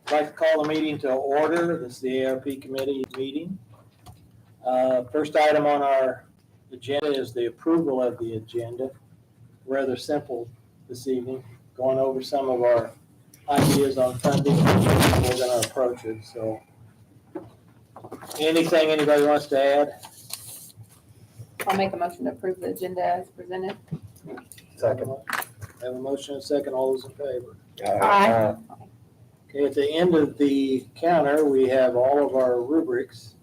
I'd like to call the meeting to order. This is the ARP committee meeting. First item on our agenda is the approval of the agenda. Rather simple this evening, going over some of our ideas on funding. We're going to approach it. So, anything anybody wants to add? I'll make a motion to approve the agenda as presented. Second. Have a motion and a second. All those in favor? Aye. Okay, at the end of the counter, we have all of our rubrics.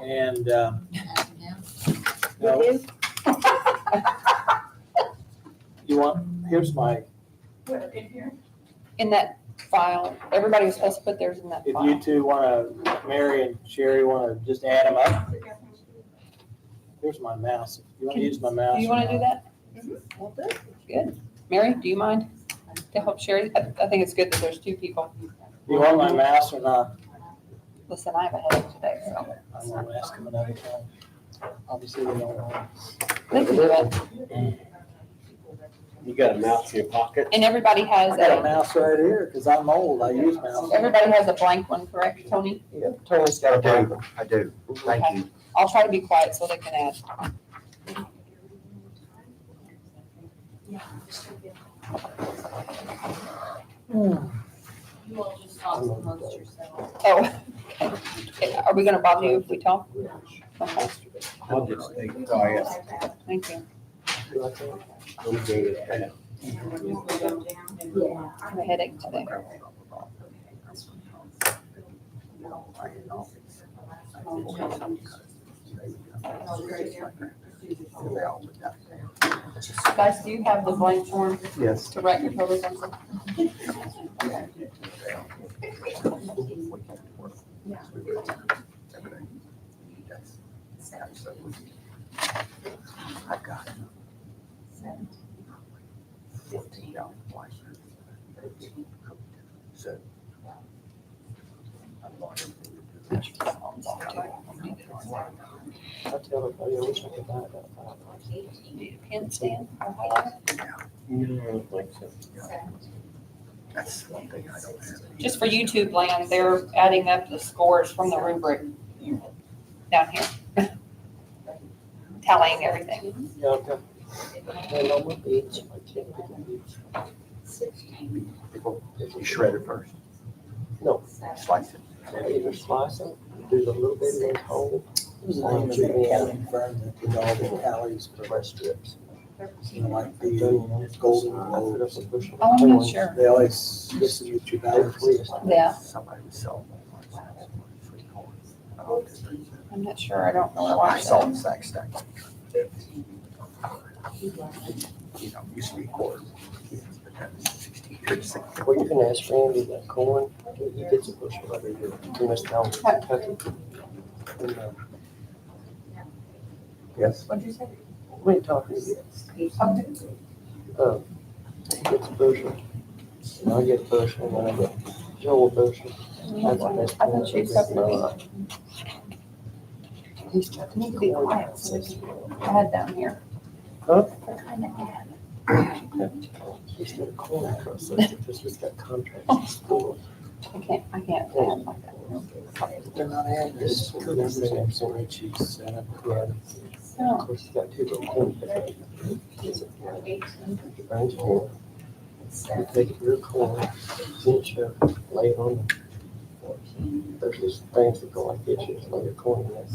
And no, you want, here's my, In that file, everybody was supposed to put theirs in that if you file. two want to, Mary and Sherry want to just add them up. Here's my mouse. You want to use my mouse? Do you want to do that? Good. Mary, do you mind to help Sherry? I think it's good that there's two people. Do you want my mouse or not? Listen, I have a headache today, so I won't ask them another time. Obviously, they don't want. they can do it. You got a mouse in your pocket? And everybody has I got a a, mouse right here because I'm old. I use mouse. everybody has a blank one, correct, Tony? Yeah, Tony's got a blank one. I do. Thank you. I'll try to be quiet so they can add. You all just talk amongst yourselves. Oh, okay. Are we gonna bother you if we talk? Okay, I'll just take it. Oh, yes. thank you. I'm good at that. I have a headache today. Guys, do you have the blank form Yes. to write your total something? I got it. So. I tell everybody, I wish I could buy that. Need a pen stand or highlighter? That's one thing I don't have. Just for YouTube land, they're adding up the scores from the rubric down here. Tallying everything. Yeah, okay. And on my beach, I can't pick a beach. You shred it first. No. Slice it. Either slice them, do the little bit in whole. It was the name of the accounting firm that did all the tallies for breast strips. You know, like the golden globes. Oh, I'm not sure. They always listen to your balance. Yeah. Somebody would sell them. I'm not sure. I don't know where to I watch saw that. the sack stack. You know, used to be quarter. Well, you can ask Randy that corn, he gets a bushel every year. He must tell Kentucky. And, Yes. What'd you say? we ain't talking yet. He gets a bushel. And I get a bushel, and I get Joel a bushel. That's the best. I thought you said that. He's got Need to be quiet, so there's a ad down here. Huh? What kind of ad? He's got a corn across there because we've got contracts in school. I can't ad like that. They're not adding this. Cookies and cheese set up. Yeah. No. Of course, he's got two little corn. Burns corn. You take it real corn, cinch it, lay it on the, there's these things that go like this, you just lay your corn in there.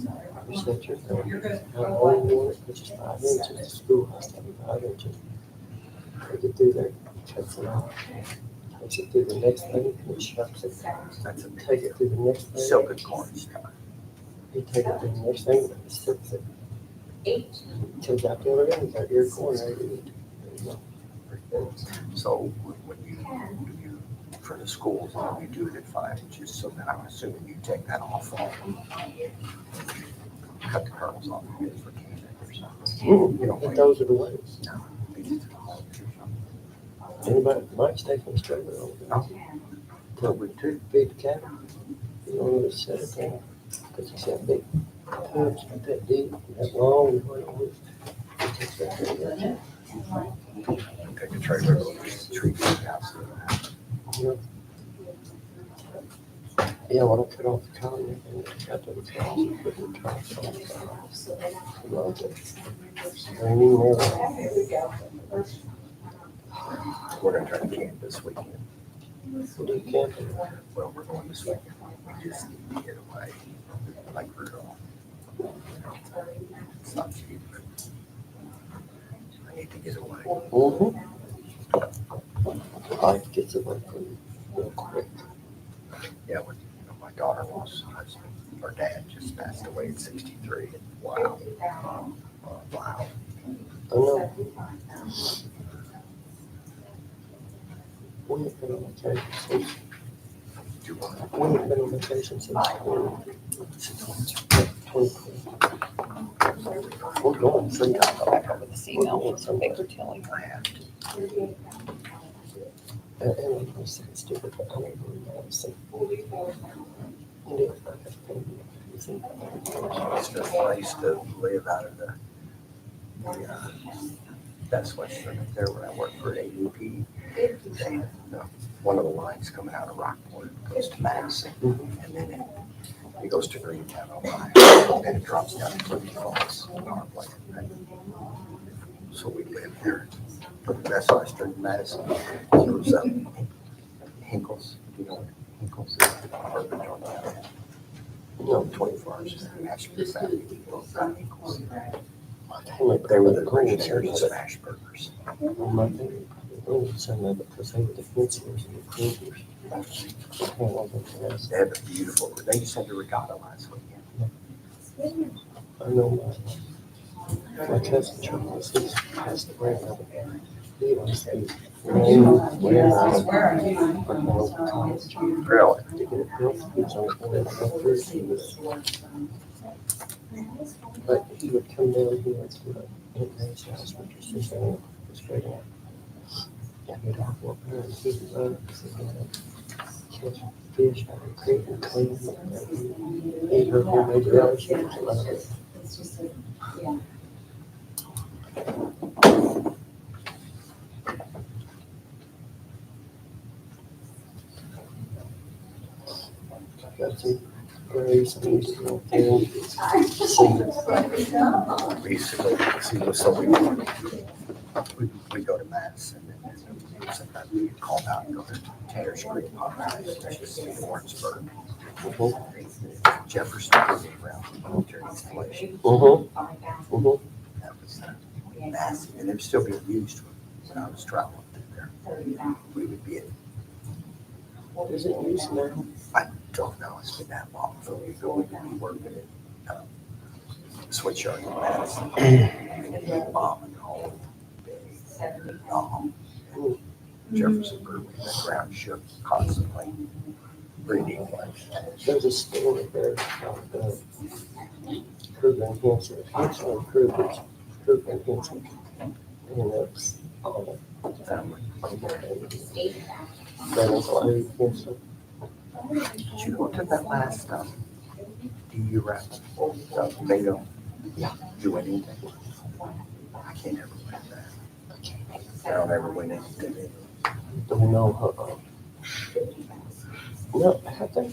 You set your thing. How long you want it, which is 5 inches, the schoolhouse, 5 inches. Take it through there, cuts it off. Takes it through the next thing, and shucks it. That's a Take it through the next thing. silken corn stuff. You take it to the next thing, and it strips it. Comes out the other end, you got your corn ready to eat. There you go. So when you do for the schools, you do it at 5 inches, so then I'm assuming you take that off. Cut the kernels off and use it for candy or something. You don't But wait. those are the ways. No. Feed it to the hogs or something. Anybody, Mike stays on the trailer all the time. Well, we do. Feed the cattle. You don't really set it down, because it's that big tubs, not that deep, that long. It takes that big, right? Take a trailer, go to the tree, house. You know, Yeah, when I cut off the collar and got those guys and put the trucks on the side. Loved it. Screaming there. We're gonna try to camp this weekend. What do you camping? Well, we're going this weekend. We just need to get away, like Rudolph. It's not cheap, but I need to get away. Mm-hmm. Life gets away from you real quick. Yeah, when my daughter-in-law's husband, or dad, just passed away at 63. Wow. Wow. I know. We ain't been on vacation since, Do what? we ain't been on vacation since 2020. We're going sometime. Go back over this email from Baker Tilly. I have to. And I'm gonna say it's stupid, but I never really have to say. And if I have to pay you, you think, I used to live out of the that's what's there when I worked for AUP. They, one of the lines coming out of Rockport goes to Madison, and then it goes to Greentown, Ohio, and it drops down to Twin Falls, our plant. So we lived there. That's why I started in Madison. It was Hinkles, you know what Hinkles is? Bourbon joint down there. No, 24 hours. Ashburger family, we both got Hinkles. They were the originaries of Ashburgers. well, my favorite probably was some of it because they were the fencers and the cruisers. They have a beautiful, they just had the regatta last weekend. I know my cousin Charles, he's passed away. He was the main winner of college. Really? To get it built, he was on the board of directors. But he would come down here to the Henry's house, which was just down the street. And he'd all walk around and he'd run, because he had catch fish out of the creek and clean them. Eat her homemade relish, she was loved it. Got some graves and used to walk in, see it. Basically, see, so we go to Madison, and sometimes we get called out and go to Tanner's Creek Popeyes, which is in Warrensburg. Jefferson was around the military installation. That was massive, and they're still being used when I was traveling through there. We would be at, Is it used now? I don't know, it's been that long, so we would be working at Switchyard in Madison. And it'd be bombing all day. Jeffersonburg, the ground shook constantly. Breathing like. There's a story there about Kruger and Hanson. It's on Kruger and Hanson. And that's all Family. Brandon's Larry Hanson. Did you go to that last DU raffle? They don't do anything. I can't ever win that. I don't ever win anything. Don't know. No, I think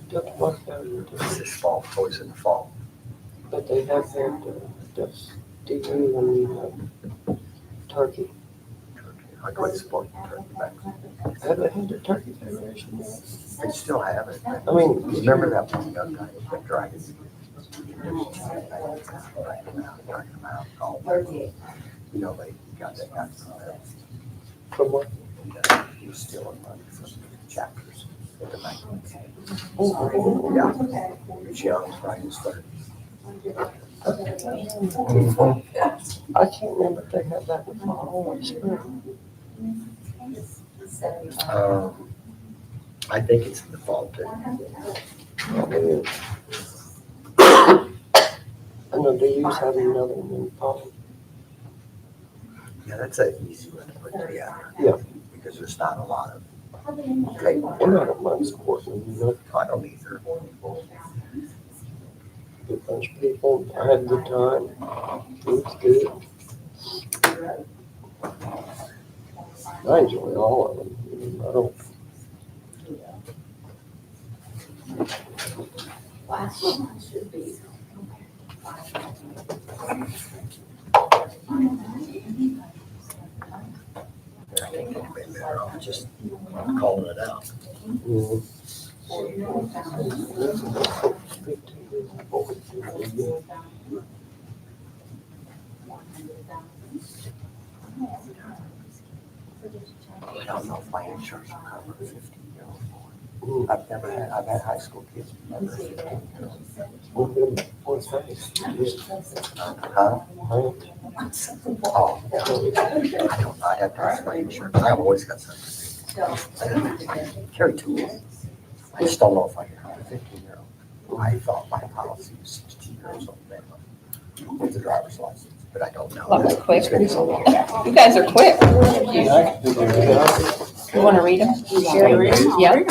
don't work out into It's this fall, always in the fall. but they have had the DU and turkey. I quit supporting turkey back. Have they had the turkey federation yet? They still have it. I mean, Remember that one young guy who kept dragging? Dragging him out. All that. You know, they got that guy from there. from what? He was stealing money from chapters at the bank. Oh, Yeah, he was young, right in his 30s. I can't remember if they had that in fall or spring. I think it's in the fall too. I mean, I know they use having another one in fall. Yeah, that's an easy one to put together. Yeah. Because there's not a lot of paper. And I don't mind supporting them, you know, I don't either. good bunch of people. I had a good time. It was good. I enjoy all of them. I don't. Last one should be. I think it'd be better off just calling it out. Mhm. I don't know if my insurance will cover a 15-year-old boy. Mm. I've had high school kids, never 15-year-old. What's that? Huh? Huh? Oh, yeah. I don't know, I have to ask my insurance. I've always got something. Carry tools. I just don't know if I can have a 15-year-old. I thought my policy was 16 years old minimum with the driver's license, but I don't know. That was quick. It's gonna be so long. You guys are quick. Yeah. You want to read them? Sherry, read 'em? Yeah. You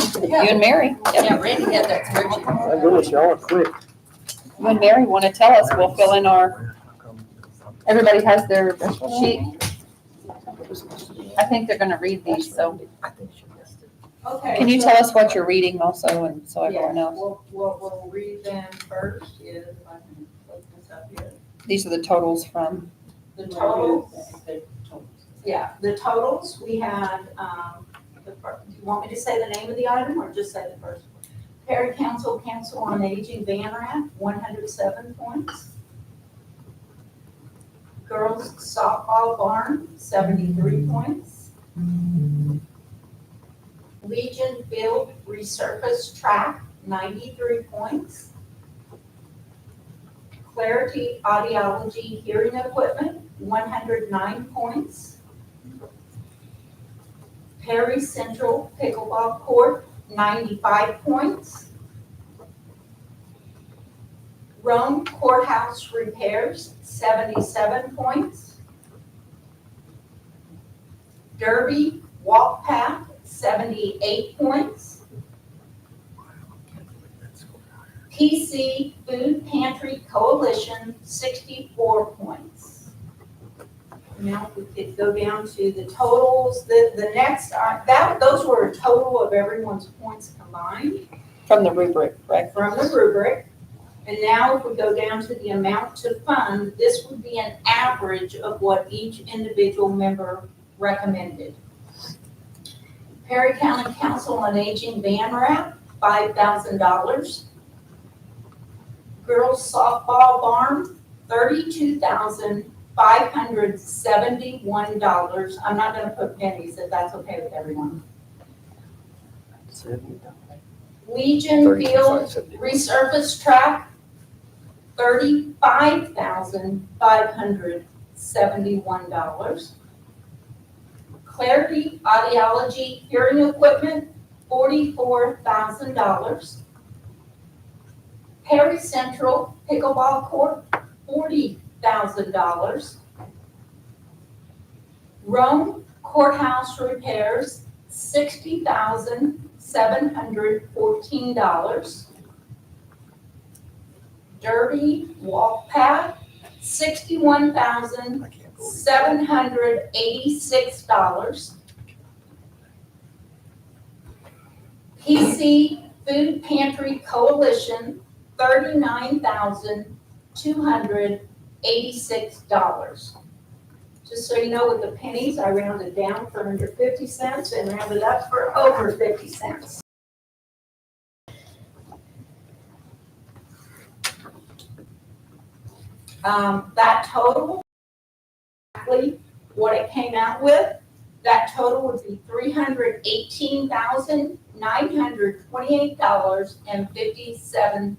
and Mary. Yep. Yeah, Randy had that spreadsheet. My goodness, y'all are quick. You and Mary want to tell us, we'll fill in our, everybody has their sheet. I think they're going to read these, so. I think she missed it. Okay. Can you so- tell us what you're reading also, and so everyone Yeah, knows? what we'll read then first is, if I can flip this up here, These are the totals from, the totals. Yeah, the totals, we had, do you want me to say the name of the item or just say the first one? Perry Council on Aging Van Rack, 107 points. Girls Softball Barn, 73 points. Legion Field Resurface Track, 93 points. Clarity Audiology Hearing Equipment, 109 points. Perry Central Pickleball Court, 95 points. Rome Courthouse Repairs, 77 points. Derby Walk Path, 78 points. PC Food Pantry Coalition, 64 points. Now, if we could go down to the totals, the next, those were a total of everyone's points combined from the rubric, right? from the rubric. And now if we go down to the amount to fund, this would be an average of what each individual member recommended. Perry County Council on Aging Van Rack, $5,000. Girls Softball Barn, $32,571. I'm not gonna put pennies, if that's okay with everyone. Legion Field Resurface Track, $35,571. Clarity Audiology Hearing Equipment, $44,000. Perry Central Pickleball Court, $40,000. Rome Courthouse Repairs, $60,714. Derby Walk Path, $61,786. PC Food Pantry Coalition, $39,286. Just so you know, with the pennies, I rounded down for under 50 cents and rounded up for over 50 cents. That total, exactly what it came out with, that total would be $318,928.57.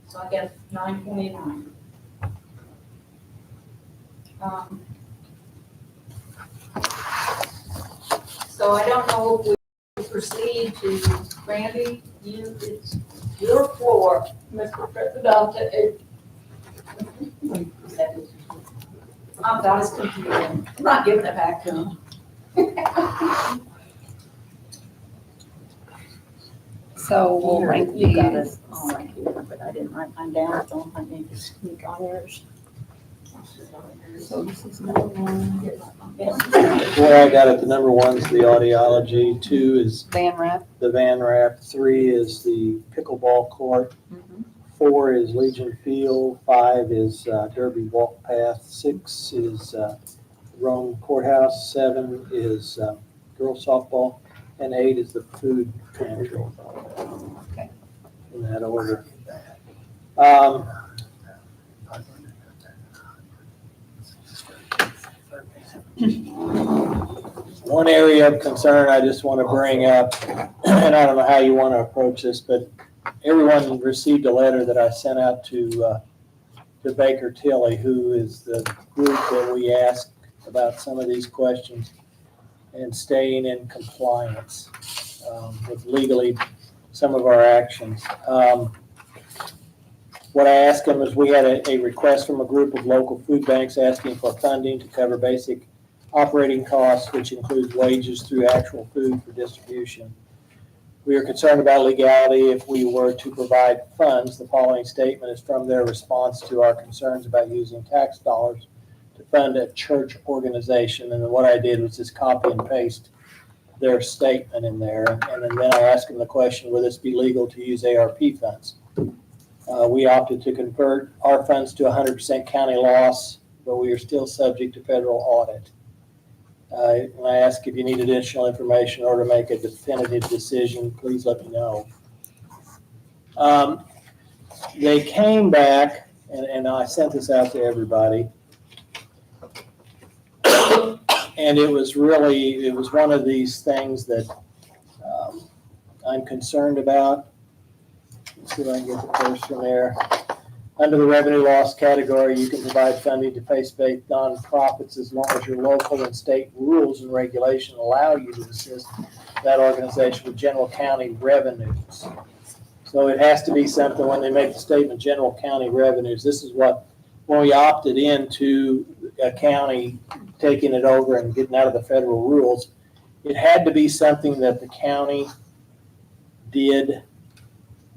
So I guess 929. So I don't know if we proceed to, Randy, it's your floor, Mr. President. I'm not as confused. I'm not giving it back to him. So we'll rank You got these. it all right here, but I didn't write mine down, so I need to sneak on yours. So this is number one. Where I got it, the number one's the audiology, 2 is Van wrap. the van wrap, 3 is the pickleball court, Mhm. 4 is Legion Field, 5 is Derby Walk Path, 6 is Rome Courthouse, 7 is girls softball, and 8 is the food pantry. Okay. In that order. One area of concern I just want to bring up, and I don't know how you want to approach this, but everyone received a letter that I sent out to Baker Tilly, who is the group that we asked about some of these questions and staying in compliance with legally some of our actions. What I asked them is we had a request from a group of local food banks asking for funding to cover basic operating costs, which includes wages through actual food for distribution. We are concerned about legality if we were to provide funds. The following statement is from their response to our concerns about using tax dollars to fund a church organization. And then what I did was just copy and paste their statement in there. And then I asked them the question, will this be legal to use ARP funds? We opted to convert our funds to 100% county loss, but we are still subject to federal audit. And I ask if you need additional information in order to make a definitive decision, please let me know. They came back, and I sent this out to everybody. And it was one of these things that I'm concerned about. Let's see if I can get the first from there. Under the revenue loss category, you can provide funding to faith-based nonprofits as long as your local and state rules and regulation allow you to assist that organization with general county revenues. So it has to be something when they make the statement, general county revenues. This is what, when we opted into a county taking it over and getting out of the federal rules, it had to be something that the county did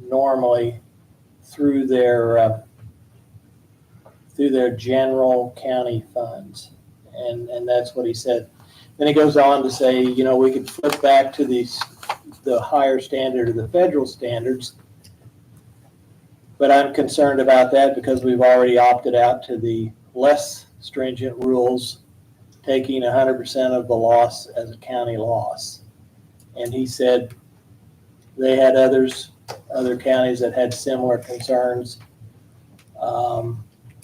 normally through their general county funds. And that's what he said. Then he goes on to say, you know, we could flip back to the higher standard of the federal standards, but I'm concerned about that because we've already opted out to the less stringent rules, taking 100% of the loss as a county loss. And he said they had other counties that had similar concerns,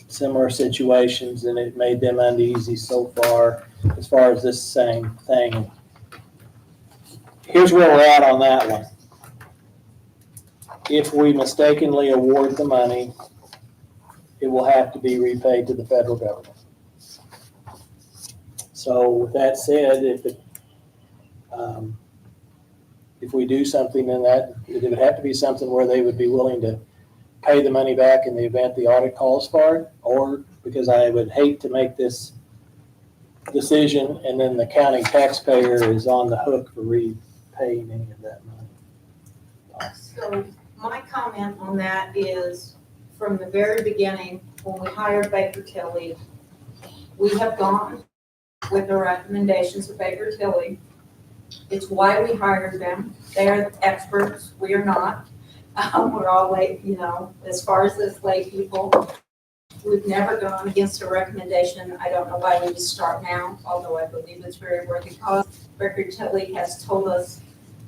similar situations, and it made them uneasy so far as this same thing. Here's where we're at on that one. If we mistakenly award the money, it will have to be repaid to the federal government. So with that said, if we do something in that, it would have to be something where they would be willing to pay the money back in the event the audit calls for it, or because I would hate to make this decision and then the county taxpayer is on the hook for repaying any of that money. So my comment on that is, from the very beginning, when we hired Baker Tilly, we have gone with the recommendations of Baker Tilly. It's why we hired them. They are experts. We are not. We're all lay, as far as this lay people, we've never gone against a recommendation. I don't know why we start now, although I believe it's very worthy cause. Baker Tilly has told us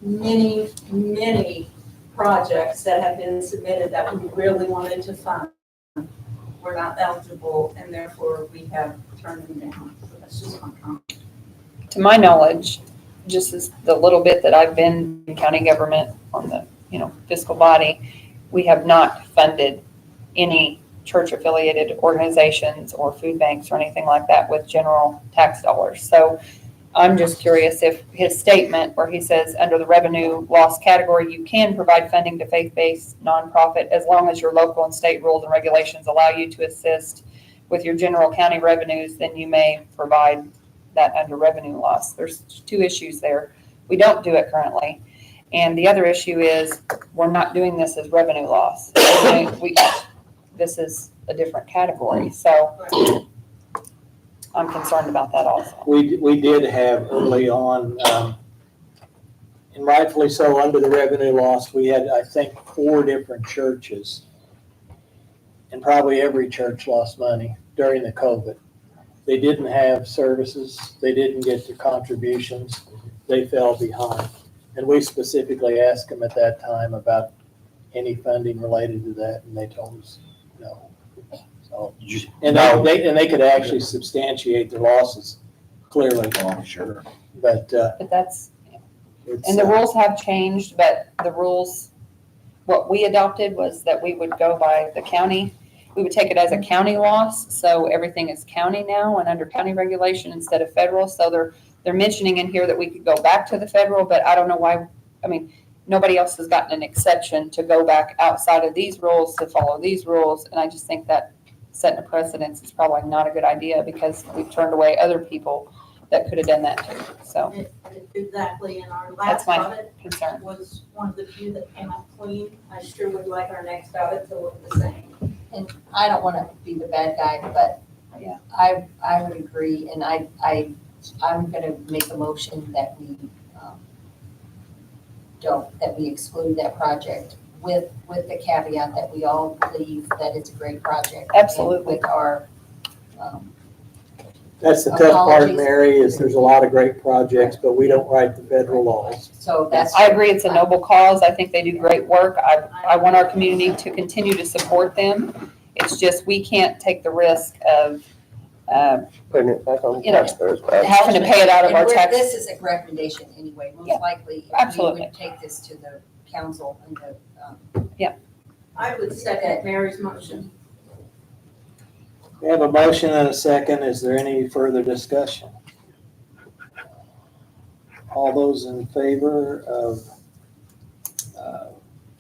many, many projects that have been submitted that we really wanted to fund. We're not eligible, and therefore we have turned them down. So that's just my comment. To my knowledge, just as the little bit that I've been in county government on the, fiscal body, we have not funded any church affiliated organizations or food banks or anything like that with general tax dollars. So I'm just curious if his statement where he says under the revenue loss category, you can provide funding to faith-based nonprofit as long as your local and state rules and regulations allow you to assist with your general county revenues, then you may provide that under revenue loss. There's two issues there. We don't do it currently. And the other issue is we're not doing this as revenue loss. This is a different category. So I'm concerned about that also. We did have early on, and rightfully so, under the revenue loss, we had, I think, 4 different churches. And probably every church lost money during the COVID. They didn't have services, they didn't get their contributions, they fell behind. And we specifically asked them at that time about any funding related to that, and they told us no. So, and they could actually substantiate their losses clearly, Oh, sure. but, But that's, it's. and the rules have changed, but the rules, what we adopted was that we would go by the county. We would take it as a county loss, so everything is county now and under county regulation instead of federal. So they're mentioning in here that we could go back to the federal, but I don't know why. I mean, nobody else has gotten an exception to go back outside of these rules to follow these rules. And I just think that setting a precedence is probably not a good idea because we've turned away other people that could have done that too. So Exactly, and our That's last my audit concern. was one of the few that came out clean. I sure would like our next audit to look the same. And I don't want to be the bad guy, but Yeah. I would agree, and I'm going to make a motion that we that we exclude that project with the caveat that we all believe that it's a great project. Absolutely. And with our, That's the tough part, Apologies. Mary, is there's a lot of great projects, but we don't write the federal laws. so that's. I agree, it's a noble cause. I think they do great work. I want our community to continue to support them. It's just, we can't take the risk of Putting it back on the You know, taxpayers' back. having to pay it out of And our tax. This is a recommendation anyway, Yeah, most likely. If we absolutely. would take this to the council and the, I would second Mary's motion. We have a motion and a second. Is there any further discussion? All those in favor of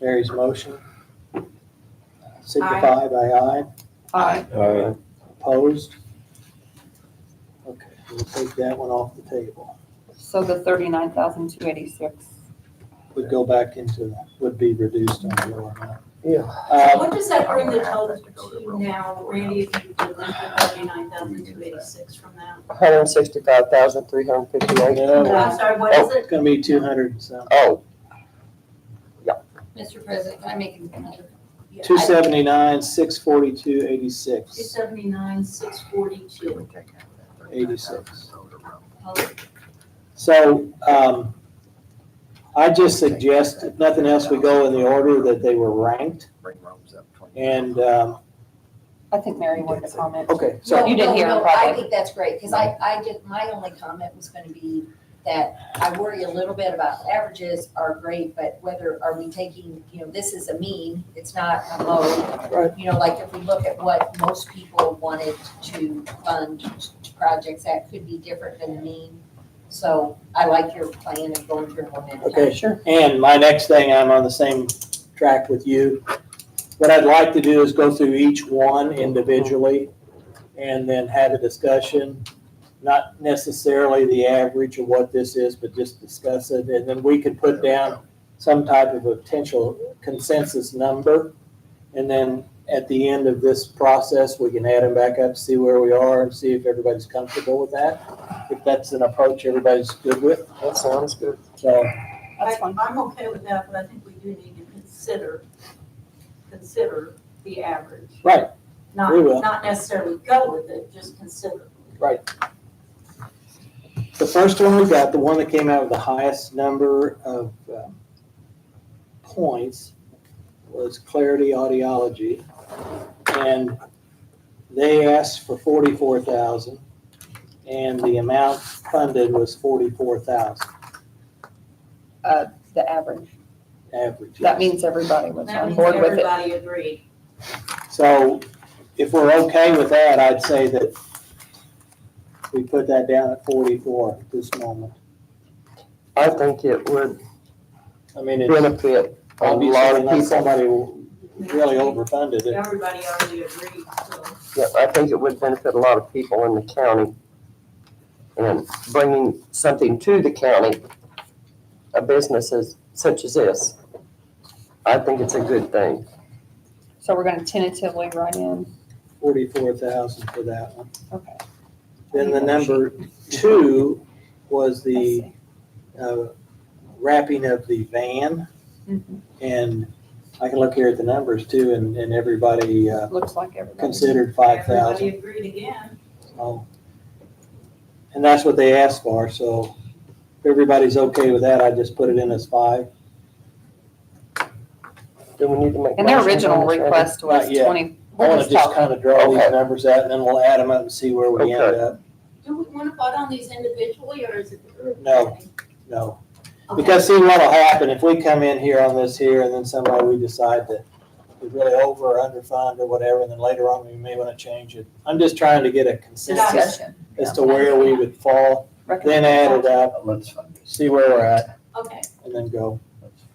Mary's motion, signify by aye. Opposed? Okay, we'll take that one off the table. So the 39,286. Would go back into, would be reduced on the lower amount. Yeah. What does that bring the total to now, Randy, if you delete the 39,286 from that? 165,358. I'm sorry, what is It's it? gonna be 200 and some. Oh, Mr. President, can I make another? 279, 642, 86. 279, 642. 86. So, I just suggest, if nothing else, we go in the order that they were ranked. And, I think Mary wanted to comment. okay, so, You didn't hear him I probably. think that's great, because I did, my only comment was gonna be that I worry a little bit about averages are great, but whether, are we taking, this is a mean, it's not a mode. Right. Like if we look at what most people wanted to fund projects, that could be different than the mean. So I like your plan of going through one at a time. okay. Sure. And my next thing, I'm on the same track with you. What I'd like to do is go through each one individually and then have a discussion, not necessarily the average of what this is, but just discuss it. And then we could put down some type of a potential consensus number. And then at the end of this process, we can add them back up, see where we are and see if everybody's comfortable with that. If that's an approach everybody's good with. that sounds good. So, That's fine. I'm okay with that, but I think we do need to consider the average. right, Not, We will. not necessarily go with it, just consider. the first one we got, the one that came out with the highest number of points was Clarity Audiology. And they asked for 44,000 and the amount funded was 44,000 The average. average. That means everybody was That on means board with it. everybody agreed. So if we're okay with that, I'd say that we put that down at 44 at this moment. I think it would I mean, it's benefit a lot obviously of unless people. somebody really overfunded it. Everybody already agreed, so. Yeah, I think it would benefit a lot of people in the county. And bringing something to the county, a business such as this, I think it's a good thing. So we're gonna tentatively write in, 44,000 for that one. okay. Then the number 2 was Let's the see. wrapping of the van. Mhm. And I can look here at the numbers too, and everybody Looks like everybody. considered 5,000. Everybody agreed again. And that's what they asked for, so if everybody's okay with that, I just put it in as 5. Do we need to make? And their motions original on this, Randy? request was Not yet. 20, I we're want just to just talking. kind of draw these Okay. numbers out, and then we'll add them up and see where we end Okay. up. Do we want to vote on these individually or is it the group? No. No, Okay. because see what'll happen, if we come in here on this here, and then somebody, we decide that we really over or underfund or whatever, and then later on, we may want to change it. I'm just trying to get a consensus Discussion. as to where we would fall, then add it up, Let's fund it. see where we're at, Okay, and then go.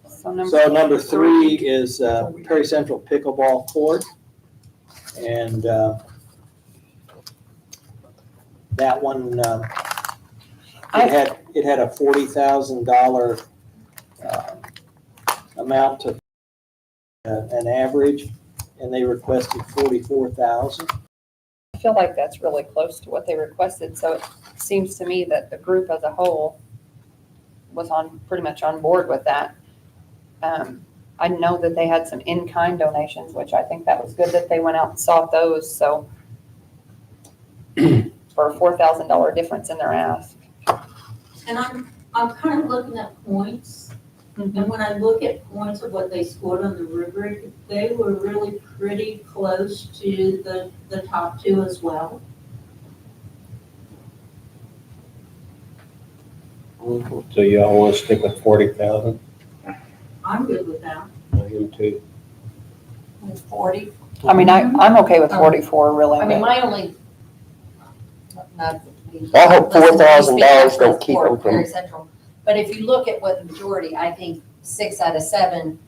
So number, So number 3 is Perry Central Pickleball Court. And that one, it had a $40,000 amount to an average, and they requested 44,000. I feel like that's really close to what they requested, so it seems to me that the group as a whole was pretty much on board with that. I know that they had some in-kind donations, which I think that was good that they went out and sought those, so for a $4,000 difference in their ask. and I'm kind of looking at points, and when I look at points of what they scored on the rubric, they were really pretty close to the top 2 as well. So y'all want to stick with 40,000? I'm good with that. I am too. With 40. I mean, I'm okay with 44, really. I mean, but- my only, not. I hope listen to me speak $4,000 up don't keep for them from- Perry Central. But if you look at what the majority, I think 6 out of 7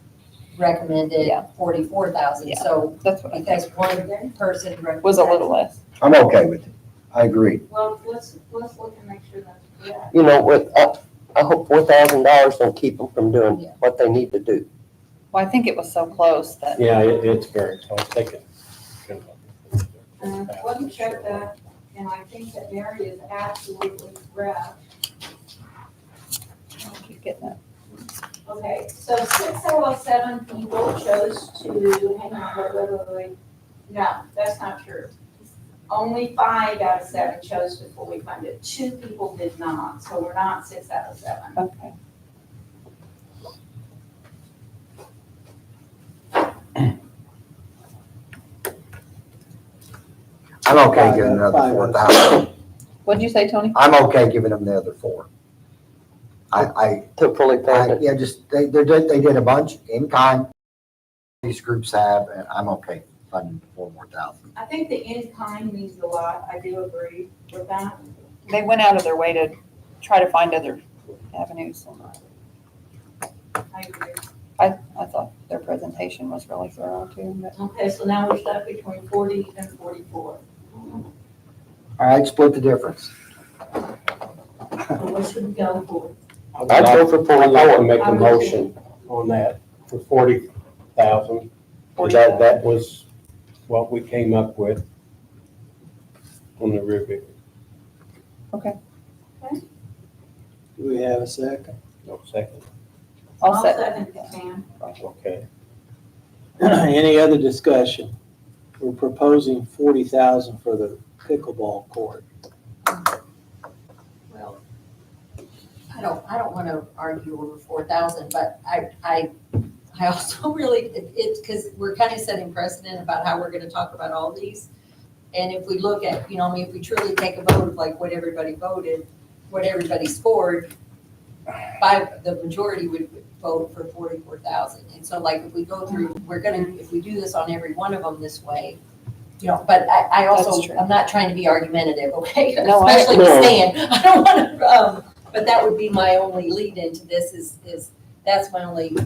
recommended Yeah. 44,000. Yeah. So That's what I because think, one person recommended. was a little less. I'm okay with it. I agree. Well, let's look and make sure that's correct. You know, I hope $4,000 don't keep them from doing Yeah. what they need to do. Well, I think it was so close that, Yeah, it's very close. They can. Let me check that, and I think that Mary is absolutely correct. I keep getting that. Okay, so 6 out of 7 people chose to, hang on, wait. No, that's not true. Only 5 out of 7 chose to fully fund it. 2 people did not, so we're not 6 out of 7. Okay. I'm okay giving another 4,000. What'd you say, Tony? I'm okay giving them the other 4. I, To fully fund it. yeah, just, they did a bunch in kind. These groups have, and I'm okay funding 4 more thousand. I think the in-kind means a lot. I do agree with that. They went out of their way to try to find other avenues. I agree. I thought their presentation was really thorough too, but Okay, so now we're stuck between 40 and 44. All right, split the difference. So what should we go for? I'd go for I'd like to 44. make a motion on that for 40,000. That was what we came up with on the rubric. Do we have a second? No second. I'll set. second it, Sam. Okay. Any other discussion? We're proposing 40,000 for the pickleball court. Well, I don't want to argue over 4,000, but I also really, it's because we're kind of setting precedent about how we're going to talk about all these. And if we look at, I mean, if we truly take a vote of like what everybody voted, what everybody scored, the majority would vote for 44,000. And so like if we go through, if we do this on every one of them this way, but I That's also, true. I'm not trying to be argumentative, okay? No, Especially no. with Stan. I don't want to, but that would be my only lead into this is that's my only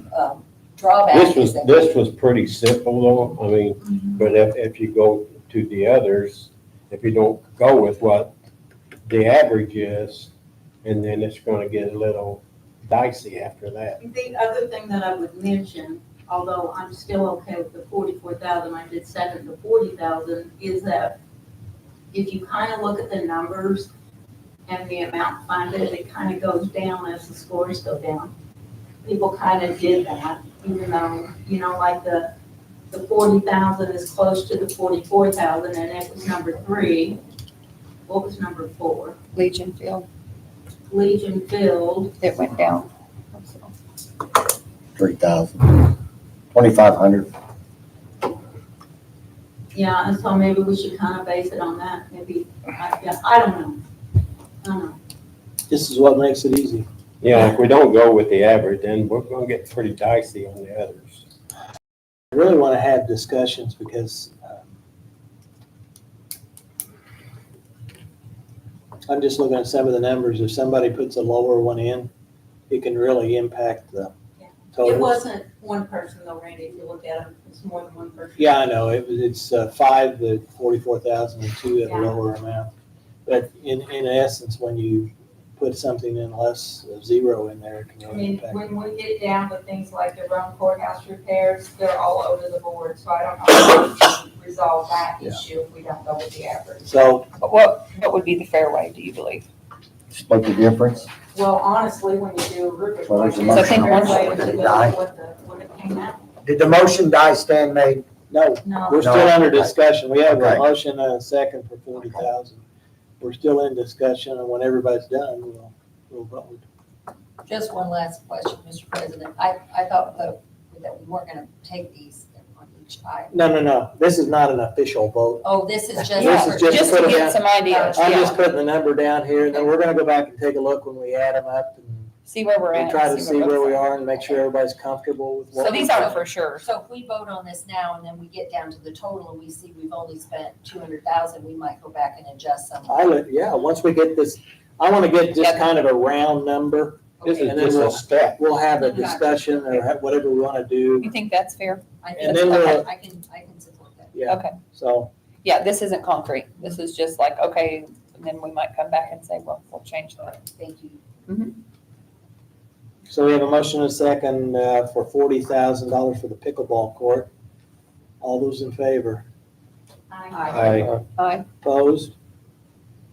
drawback. This was pretty simple though. I mean, but if you go to the others, if you don't go with what the average is, and then it's gonna get a little dicey after that. The other thing that I would mention, although I'm still okay with the 44,000, I did second the 40,000, is that if you kind of look at the numbers and the amount funded, it kind of goes down as the scores go down. People kind of did that, even though, you know, like the 40,000 is close to the 44,000, and it was number 3. What was number 4? Legion Field, Legion Field. it went down. 3,000, 2,500. Yeah, and so maybe we should kind of base it on that, maybe, yeah, I don't know. This is what makes it easy. Yeah, if we don't go with the average, then we're gonna get pretty dicey on the others. I really want to have discussions because I'm just looking at some of the numbers. If somebody puts a lower one in, it can really impact the It total. wasn't one person though, Randy, if you look at them, it's more than one person. Yeah, I know. It's 5 at 44,000 and 2 at a Yeah. lower amount. But in essence, when you put something in less, a 0 in there, it can I really mean, impact. when we get down to things like the Rome courthouse repairs, they're all over the board, so I don't know how we can resolve that Yeah. issue if we don't go with the average. So But what would be the fair way, do you believe? Split the difference. Well, honestly, when you do a rubric. Well, there's a like this, motion fair on way it. to Did it go die? with what it came out. Did the motion die, Stan made? no, No. we're still under discussion. We have a Okay. motion and a second for 40,000. We're still in discussion, and when everybody's done, we'll vote. Just one last question, Mr. President. I thought that we weren't gonna take these on each item. No. This is not an official vote. Oh, this is just. This is just Just put to it get down. some ideas, I'm yeah, just putting the number down here, and then we're gonna go back and take a look when we add them up see where we're and at. try to see where we both are and make sure everybody's comfortable with So what. these aren't for sure. So if we vote on this now and then we get down to the total and we see we've only spent 200,000, we might go back and adjust some. Once we get this, I wanna get just kind of a round number. This is And then just a we'll- step. We'll have a discussion or whatever we wanna do, You think that's fair? I and think, then we'll, I can support that. yeah, Okay, so. yeah, this isn't concrete. This is just like, okay, and then we might come back and say, well, we'll change that. Thank you. So we have a motion and a second for $40,000 for the pickleball court. All those in favor? Aye. Aye, Opposed?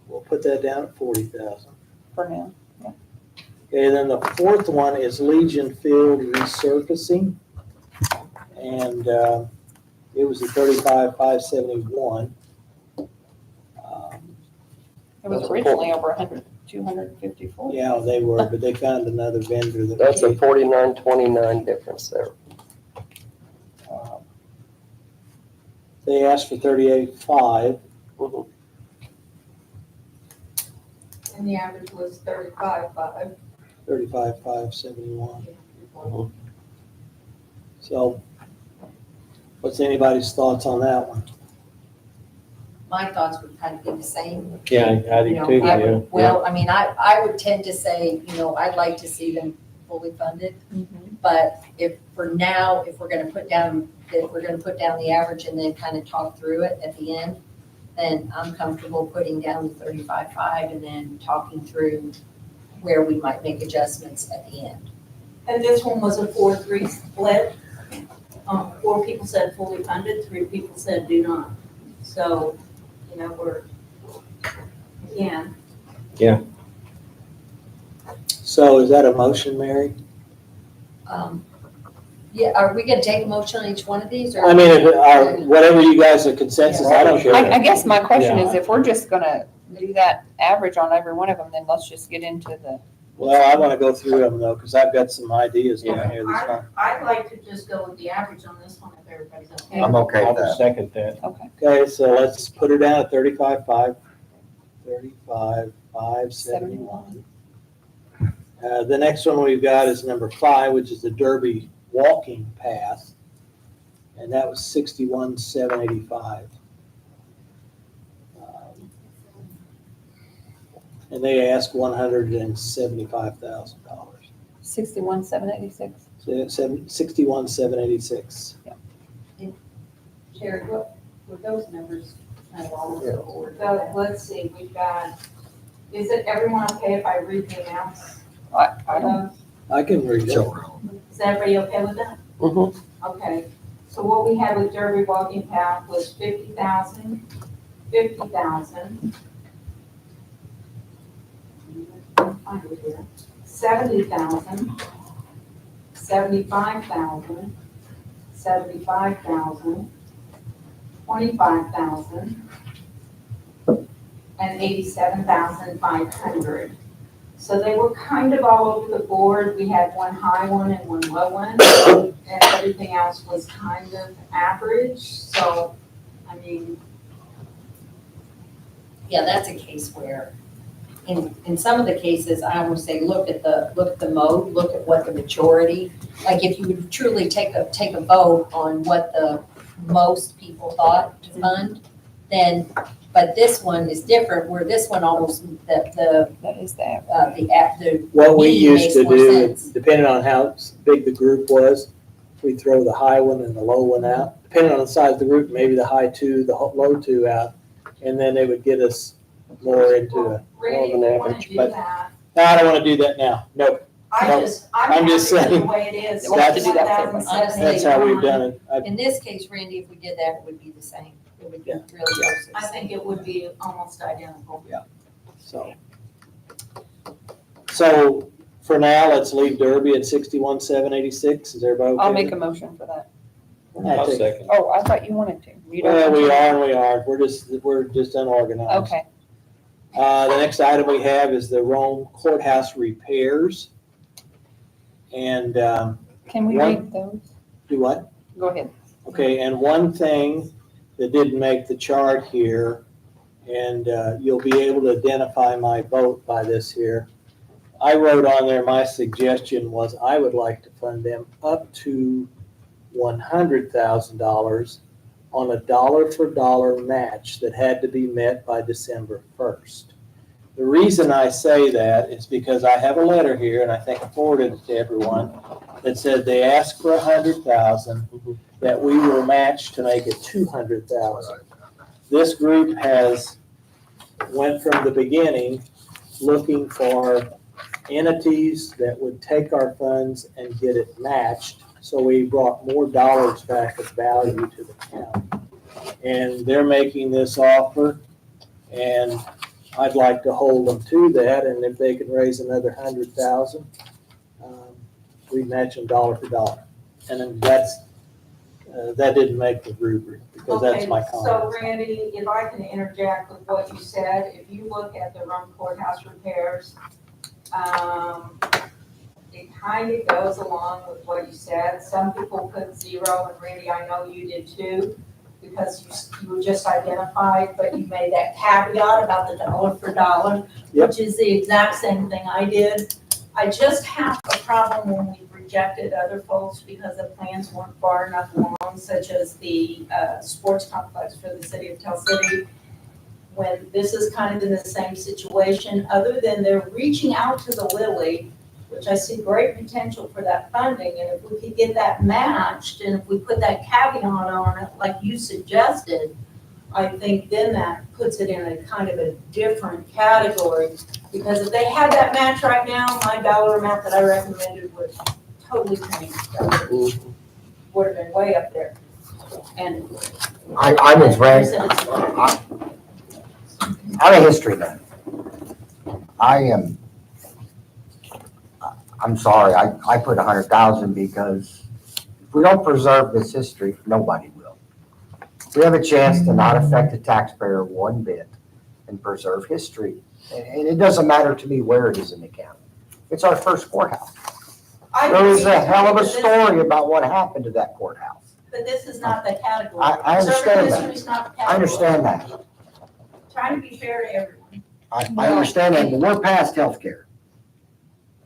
We'll put that down at 40,000. for now. Okay, then the fourth one is Legion Field resurfacing. And it was at 35,571. It was originally over 254. Yeah, they were, but they found another vendor that. That's a 49.29 difference there. They asked for 38.5. Mhm. And the average was 35.5. 35,571. So what's anybody's thoughts on that one? My thoughts would kind of be the same. Yeah, I do You know, too, I yeah. would- Well, I mean, I would tend to say, I'd like to see them fully funded. But if, for now, if we're gonna put down the average and then kind of talk through it at the end, then I'm comfortable putting down the 35.5 and then talking through where we might make adjustments at the end. And this one was a 4-3 split. 4 people said fully funded, 3 people said do not. So, we're, again, So is that a motion, Mary? Yeah, are we gonna take a motion on each one of these or? I mean, whatever you guys are consensus, I don't care. I guess my question is, if we're just gonna do that average on every one of them, then let's just get into the, Well, I want to go through them though, because I've got some ideas on here this time. I'd like to just go with the average on this one if everybody's okay. I'm okay I with will that. second that. okay, Okay, so let's put her down at 35.5. 35,571. The next one we've got is number 5, which is the Derby walking path. And that was 61,785. And they asked $175,000. 61,786. So 61,786. Sherry, what were those numbers kind of all over the board? So let's see, we've got, is it everyone okay if I read the amounts? I don't, I can read it. Is everybody okay with that? Mhm. Okay, so what we had with Derby Walking Path was 50,000 50,000. 70,000, 75,000, 75,000, 25,000, and 87,500. So they were kind of all over the board. We had one high one and one low one, and everything else was kind of average. So, I mean, Yeah, that's a case where, in some of the cases, I always say, look at the mode, look at what the majority, like if you would truly take a vote on what the most people thought to fund, then, but this one is different, where this one almost, That is the the What we mean used makes to more do, sense. depending on how big the group was, we'd throw the high one and the low one out. Depending on the size of the group, maybe the high two, the low two out, and then they would get us more into a, Randy, if an you want average, to do but- that, no, I don't want to do that now. Nope, I'm No, just I'm just happy with saying. the way it is. We'll have to do that separately. that's how we've done it. In this case, Randy, if we did that, it would be the same. It would be Yeah. really close. to the I same. think it would be almost identical. So for now, let's leave Derby at 61,786. Is everybody okay? I'll make a motion for that. I I'll think- second. Oh, I thought you wanted to. You don't Well, want we to? are and we aren't. We're just unorganized. Okay, The next item we have is the Rome Courthouse repairs. And, can we One- read those? do what? Go ahead. Okay, and one thing that didn't make the chart here, and you'll be able to identify my vote by this here. I wrote on there, my suggestion was I would like to fund them up to $100,000 on a dollar-for-dollar match that had to be met by December 1st. The reason I say that is because I have a letter here, and I think I forwarded it to everyone, that said they asked for $100,000, that we will match to make it $200,000. This group has went from the beginning looking for entities that would take our funds and get it matched. So we brought more dollars back of value to the county. And they're making this offer, and I'd like to hold them to that, and if they can raise another $100,000, we match them dollar for dollar. And then that didn't make the rubric, because that's my Okay, so comment. Randy, if I can interject with what you said, if you look at the Rome Courthouse repairs, it kind of goes along with what you said. Some people put 0, and Randy, I know you did too, because you were just identified, but you made that caveat about the dollar for dollar, Yep. which is the exact same thing I did. I just have a problem when we rejected other folks because the plans weren't far enough along, such as the sports complex for the city of Tell City. When this is kind of in the same situation, other than they're reaching out to the Lily, which I see great potential for that funding, and if we could get that matched, and if we put that caveat on it, like you suggested, I think then that puts it in a kind of a different category. Because if they had that match right now, my dollar amount that I recommended would totally change. That would have been way up there. And. I'm with Randy. I'm a history man. I'm sorry, I put 100,000 because if we don't preserve this history, nobody will. We have a chance to not affect the taxpayer one bit and preserve history. And it doesn't matter to me where it is in the county. It's our first courthouse. There was a hell of a story about what happened to that courthouse. But this is not the category. I understand that. History is not the category. I understand that. Trying to be fair to everyone. I understand that, but we're past healthcare.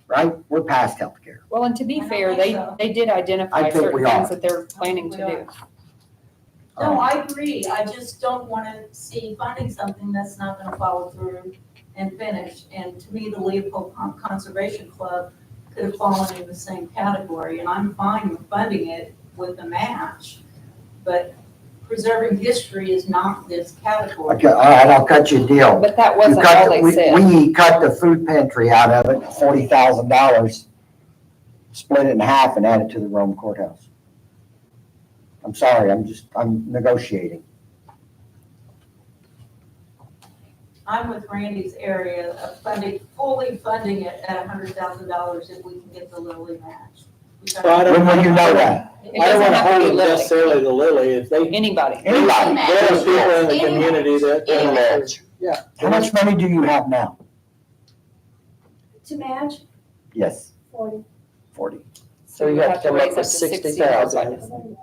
Right? We're past healthcare. Well, and to be I don't fair, think so. they did I identify think certain we are. things that they're planning to do. No, I agree. I just don't want to see funding something that's not going to follow through and finish. And to me, the Leopold Conservation Club could have fallen in the same category, and I'm fine with funding it with the match. But preserving history is not this category. Okay, all right, I'll cut you a deal. But that You wasn't cut all the- they we- said. We cut the food pantry out of it, $40,000, split it in half and add it to the Rome Courthouse. I'm sorry, I'm negotiating. I'm with Randy's area of funding, fully funding it at $100,000 if we can get the Lilly match. We got- Well, I don't- When will you know that? It I don't doesn't wanna have to hold be it Lilly, necessarily to Lilly, if they, anybody. Anybody? there are people in the community that. Any match. Yeah. How much money do you have now? To match, Yes, 40. 40. So you you have have to to come up raise up with to 60,000. 60,000.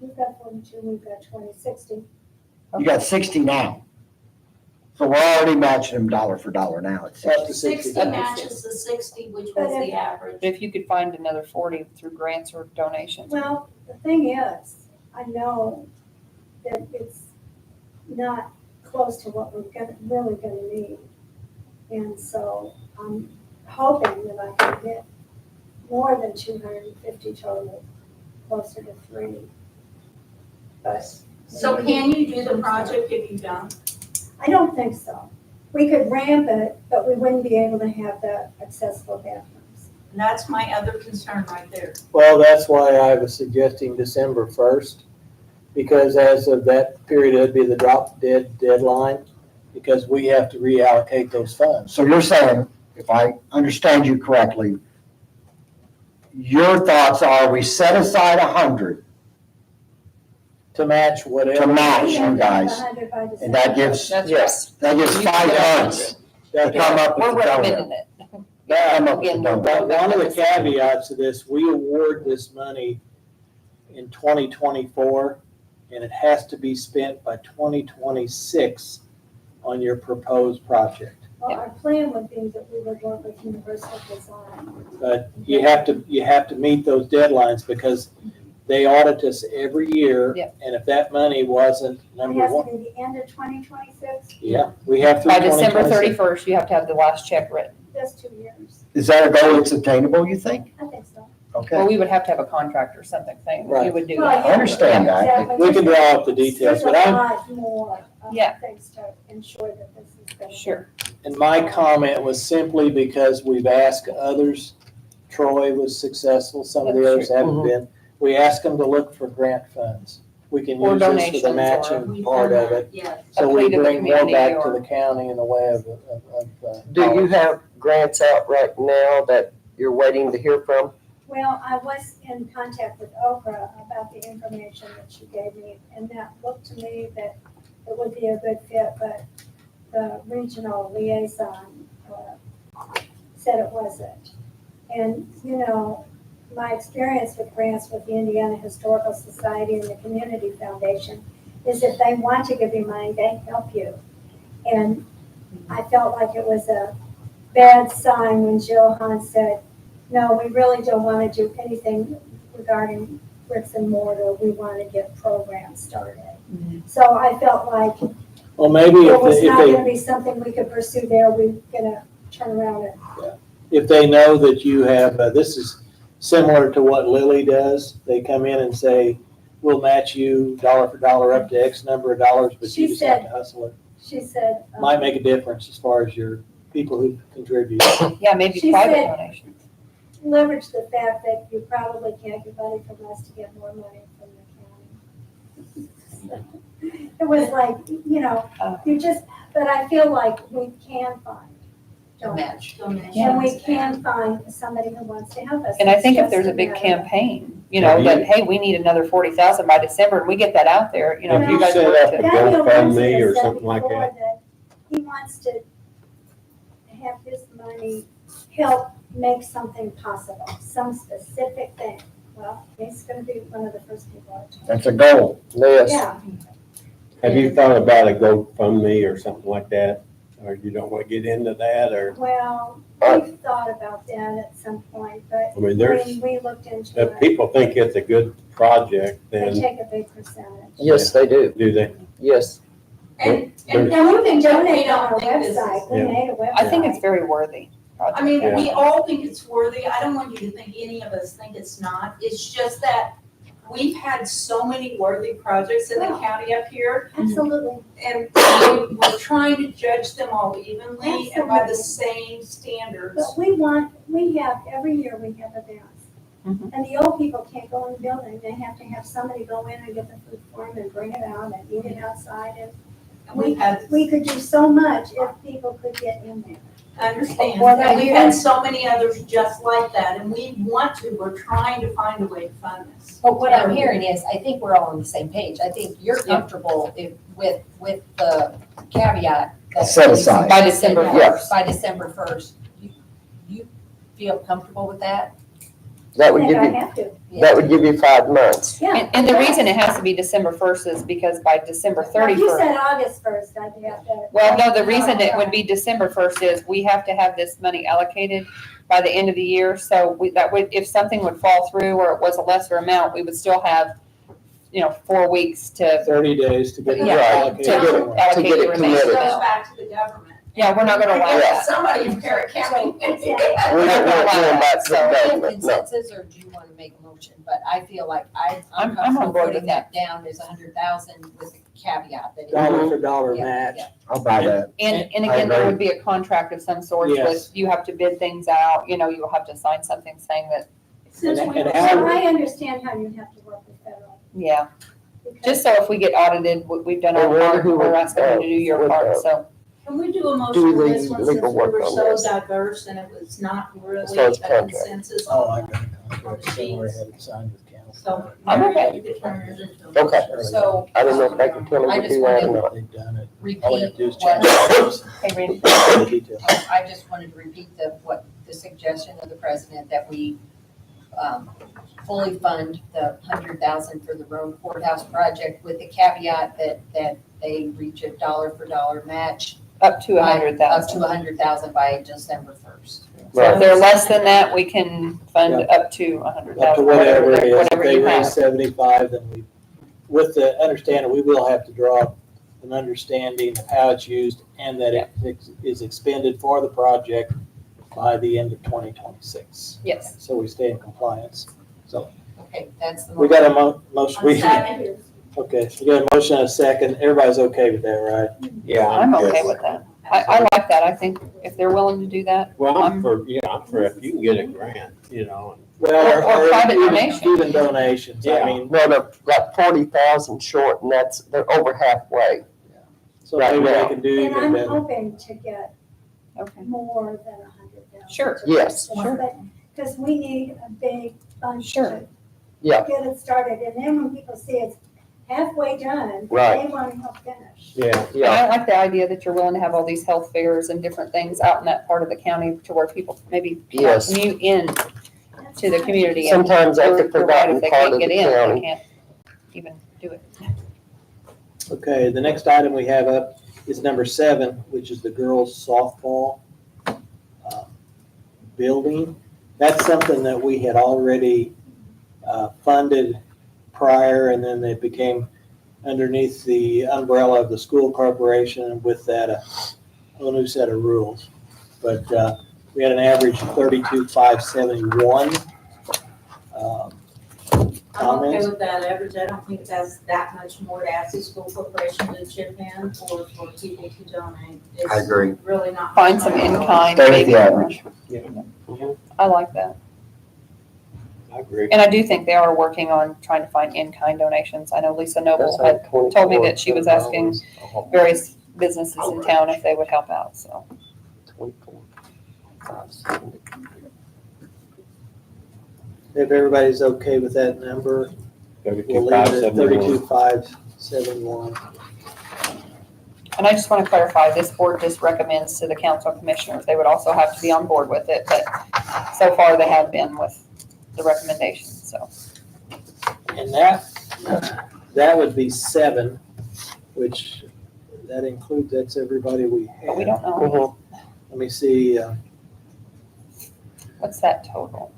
We've got 42, we've got 20, 60. You got 60 now. So we're already matching them dollar for dollar now at Up to 60. 60 60. matches the 60, which was the average. But if you could find another 40 through grants or donations. Well, the thing is, I know that it's not close to what we're really gonna need. And so I'm hoping that I can get more than 250 total, closer to 3. But So can you do the project if you don't? I don't think so. We could ramp it, but we wouldn't be able to have the accessible bathrooms. And that's my other concern right there. Well, that's why I was suggesting December 1st, because as of that period, it'd be the drop dead deadline, because we have to reallocate those funds. So you're saying, if I understand you correctly, your thoughts are we set aside 100 To match whatever. to match We you have to have guys, 100 by and December. that gives, That's Yes. that gives 5 months to come up with We're the donut. recommending it. Come up with the Again, donut. But one of the caveats to this, we award this money in 2024, and it has to be spent by 2026 on your proposed project. Well, our plan would be that we would work with Universal Design. But you have to meet those deadlines, because they audit us every year. Yeah. And if that money wasn't It number has to one, be the end of 2026, yeah, we have through By December 2026. 31st, you have to have the last check written. just 2 years. Is that a goal that's attainable, you think? I think so. Okay. Well, we would have to have a contract or something saying that you Right. would do Well, that. yeah, understand that. exactly. We can draw up the details, but There's a I'm, lot more Yeah. things to ensure that this is going to. Sure. and my comment was simply because we've asked others. Troy was successful, some of the That's others haven't Mhm. been. We asked them to look for grant funds. We can Or use this for donations the or- matching We've part done of that, it. yes. So A we plea to the bring more community back to or- the county in the way of. Do you have grants out right now that you're waiting to hear from? Well, I was in contact with Oprah about the information that she gave me, and that looked to me that it would be a good fit, but the regional liaison said it wasn't. And, you know, my experience with grants with the Indiana Historical Society and the Community Foundation is if they want to give you money, they help you. And I felt like it was a bad sign when Jill Hahn said, no, we really don't want to do anything regarding bricks and mortar. We want to get programs started. So I felt like Well, maybe it was not going if to be something we could pursue there. We're going to turn around and, if they know that you have, this is similar to what Lilly does. They come in and say, we'll match you dollar for dollar up to X number of dollars, but She you just have said- to hustle it. she said. Might make a difference as far as your people who contribute. Yeah, maybe She private said- donations. Leverage the fact that you probably can't get money from us to get more money from the county. It was like, you know, you just, but I feel like we can find donors. And we can find somebody who wants to help us. And I think if It's there's a just big matter of- campaign, you know, that, hey, we need another 40,000 by December, and we get that out there, you know, If if you you guys set work up to. a Daniel GoFundMe Lindsay or has said something like before that. He wants to have his money help make something possible, some specific thing. Well, he's gonna be one of the first people I talk to. That's a goal. Yes. Yeah, Have you thought about a GoFundMe or something like that? Or you don't want to get into that, or, well, we've thought about that at some point, but I mean, there's, when we looked into if it, people think it's a good project, they then take a big percentage. Yes, they do. do they? Yes. And And you can donate we on our don't think this is- website, we Yeah. made a website. I think it's very worthy. I mean, Yeah. we all think it's worthy. I don't want you to think any of us think it's not. It's just that we've had so many worthy projects in the county up here, Absolutely, and we're trying to judge them all evenly and by the same standards. but we have, every year we have events. Mhm. And the old people can't go in the building, they have to have somebody go in and get the food for them and bring it out and eat it outside, and And we've had, We could do so much if people could get in there. understand, Well, and we've had so many others just like that, and we're trying to find a way to fund this. But what I'm hearing is, I think we're all on the same page. I think you're comfortable with the caveat. that Set aside. By December Yes. By December 1st. You feel comfortable with that? That would I give think I you, have to, that would give you 5 months. yeah. And the reason it has to be December 1st is because by December Well, you 31st. said August 1st, I'd have to. Well, no, the reason it would be December 1st is we have to have this money allocated by the end of the year. So that would, if something would fall through or it was a lesser amount, we would still have, 4 weeks to 30 days to get it Yeah, allocated. to somewhere. allocate get the it remaining This committed. goes amount. back to the government. Yeah, we're not gonna allow that. Somebody in Carrick County. We're not going back to the Do you have government, no. consensus or do you want to make a motion? But I feel like I'm I'm on comfortable board with putting that down as 100,000 with a caveat that. it- Dollar for dollar Yeah, match. yeah. I'll buy that. And I again, there agree. would be a contract of some sort with, Yes. you have to bid things out, you'll have to sign something saying that, Since we And were how- So I understand how you have to work with federal. yeah. because- Just so if we get audited, we've done our And wonder part, who we're would, asking you to do your would, part, so. Can we do a Do motion for the this one since we legal work were on so this. diverse and it was not really So a it's contract. consensus Oh, I on got a contract somewhere I had it signed with council. So, I'm Mary, okay. you could turn yours into a Okay. motion. So. I don't know if they can tell me I to just do that or wanted- not. They've done it. All we have Repeat to do is what, change Hey, Randy. the details. I just wanted to repeat the suggestion of the president that we fully fund the 100,000 for the road courthouse project with the caveat that they reach a dollar for dollar match. Up to Up 100,000. to 100,000 by December 1st. So if they're less than that, we can fund up to 100,000. Up to whatever it is. If Whatever they you raise have. 75, then we, with the understanding, we will have to draw an understanding of how it's used and that it is expended for the project by the end of 2026. Yes. So we stay in compliance. Okay, that's the. We got a motion, On second, okay, we got a motion and a second. Everybody's okay with that, right? Yeah, I'm good. okay with that. I like that. I think if they're willing to do that. Well, I'm I'm- for if you can get a grant, Or Well, private even- donation. Even donations, I Yeah. mean, No, they're like 40,000 short and they're over halfway. so maybe they Right now. can do And even I'm better. hoping to get Okay. more than 100,000. Sure. Yes. Because we need a big bunch Sure. to Yeah. get it started, and then when people see it's halfway done, Right. they want to help finish. Yeah, And I like the idea that you're willing to have all these health fairs and different things out in that part of the county to where people maybe cannot Yes. commute in That's to the fine. community. And Sometimes that's you're- a you're right, forgotten if they part can't of the get in, they county. can't even do it. Okay, the next item we have up is number 7, which is the girls softball building. That's something that we had already funded prior, and then it became underneath the umbrella of the school corporation with that a whole new set of rules. But we had an average of 32,571. I'm okay Comments? with that average. I don't think that's that much more to ask the school corporation to chip in or for people to donate. I agree. It's really not. Find some in-kind. Stay with maybe. the average. I like that. I agree. And I do think they are working on trying to find in-kind donations. I know Lisa Noble That's had like told me that she was asking $24. various businesses in town if they would help out, so. 24,570. If everybody's okay with that number, we'll leave it at 32,571. And I just want to clarify, this board just recommends to the council commissioners, they would also have to be on board with it, but so far they have been with the recommendations, so. And that would be 7, which that includes, that's everybody we But we have. don't know, Let me see, what's that total?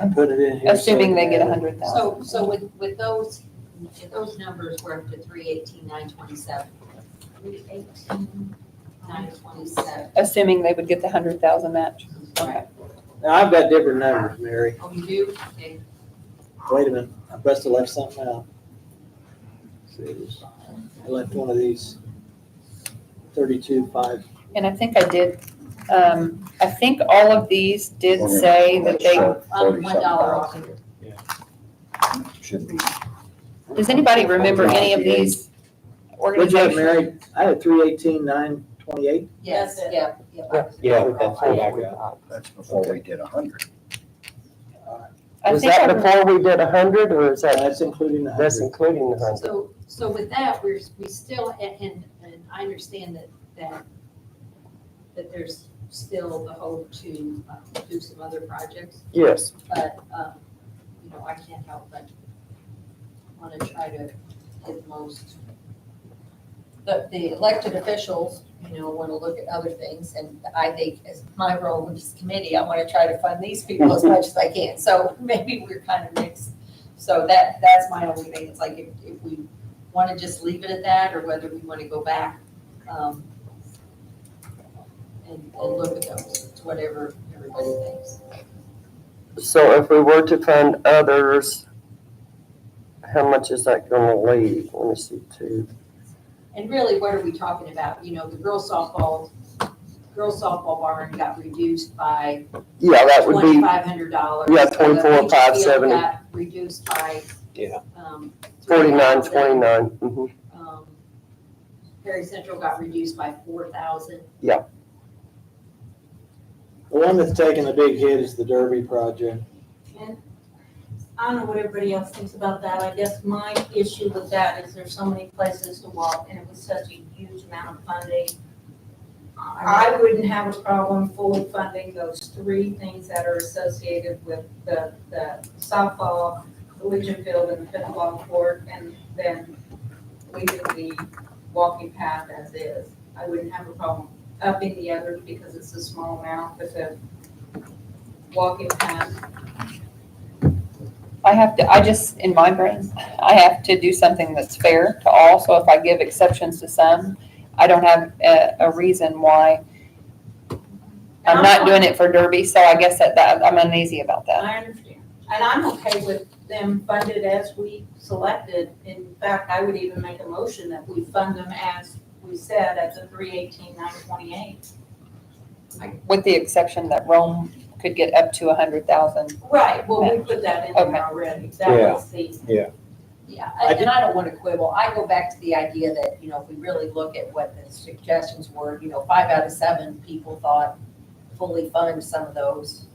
I put it in here. Assuming they get so- 100,000. So with those numbers, we're up to 318,927. 318,927. Assuming they would get the 100,000 match. Okay. Now, I've got different numbers, Mary. Oh, you do? Okay. Wait a minute, I must have left something out. I left one of these 32,500. And I think I did, I think all of these did say that they, $1 off. Should be. does anybody remember any of these What'd you have, organizations? Mary? I had 318,928. Yes, That's it. yeah, yeah. Yeah, that's what I got. That's before we did 100. I Was think that I'm- before we did 100, or is that, That's including the that's 100. including the 100? So with that, we still, and I understand that there's still the hope to do some other projects, Yes, but, I can't help but want to try to get the most. The elected officials, want to look at other things, and I think as my role in this committee, I want to try to fund these people as much as I can, so maybe we're kind of mixed. So that's my only thing, it's like if we want to just leave it at that, or whether we want to go back, and look at those, it's whatever everybody thinks. so if we were to fund others, how much is that gonna leave? Let me see, two. And really, what are we talking about? The girls softball barn got reduced by Yeah, that would be, $2,500. yeah, 24,570. Got reduced by. Yeah. 4929. Mhm. Perry Central got reduced by 4,000. The one that's taking a big hit is the Derby project. And I don't know what everybody else thinks about that. I guess my issue with that is there's so many places to walk and it was such a huge amount of funding. I wouldn't have a problem fully funding those three things that are associated with the softball, the Legion Field, and the pickleball court, and then leaving the walking path as is. I wouldn't have a problem upping the others because it's a small amount, but the walking path. in my brain, I have to do something that's fair to all, so if I give exceptions to some, I don't have a reason why I'm not doing it for Derby, so I guess that I'm uneasy about that. I understand. And I'm okay with them funded as we selected. In fact, I would even make a motion that we fund them as we said at the 318,928. With the exception that Rome could get up to 100,000. Right, well, we put that in Okay. there already. That Yeah. was the, Yeah, and I don't want to quibble. I go back to the idea that, if we really look at what the suggestions were, 5 out of 7 people thought fully fund some of those.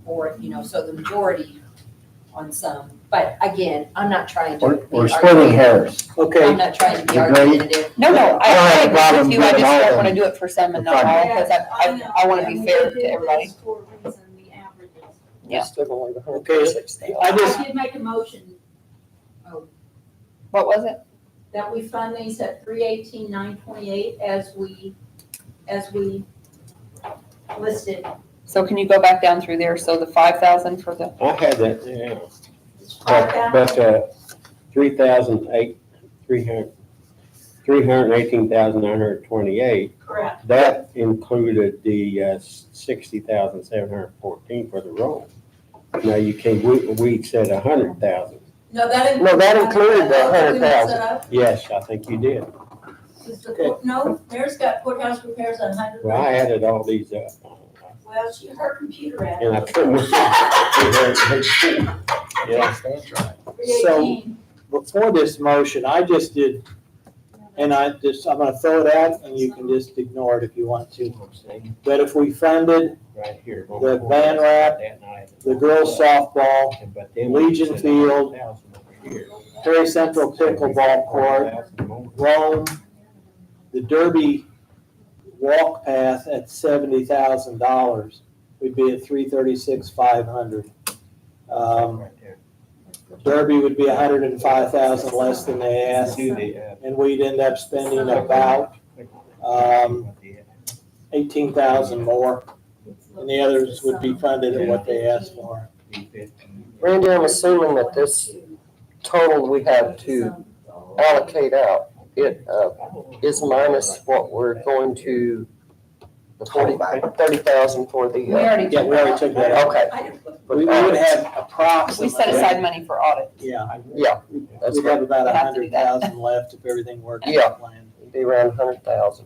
Or, so the majority on some. But again, I'm not trying to. be We're splitting argumentative. hairs. Okay, I'm not trying to be Agreed. argumentative. No, I don't I have a agree problem with you, I doing just all don't of wanna them. do it for some and not all, because know, I wanna and be we fair did to everybody. this for a reason, the averages. Yeah. Still gonna leave Okay. 160. I just- I did make a motion What was it? that we fund these at 318,928 as we listed. So can you go back down through there, so the 5,000 for the, I had that, yeah. It's But, 5,000. 318,928, Correct. that included the 60,714 for the road. Now you can, we said 100,000. No, that No, that included the 100,000. Yes, I think you did. No, there's got courthouse repairs at 100. Well, I added all these up. Well, her computer added. And I couldn't. Yeah. That's right. 318. before this motion, I just did, and I'm gonna throw it out and you can just ignore it if you want to. But if we funded Right here. The van wrap, the girls softball, Legion Field, Perry Central pickleball court, Rome, the Derby walk path at $70,000, we'd be at 336,500. Derby would be 105,000 less than they asked, and we'd end up spending about 18,000 more, and the others would be funded at what they asked for. Randy, I'm assuming that this total we have to allocate out, it is minus what we're going to, the 30,000 for the. we already Yeah, took we that already out. took that out. Okay, I didn't put. We would have We approximately. set aside money for audit. Yeah, yeah, that's we'd have about We have to do that. 100,000 left if everything worked Yeah. as planned. it'd be around 100,000.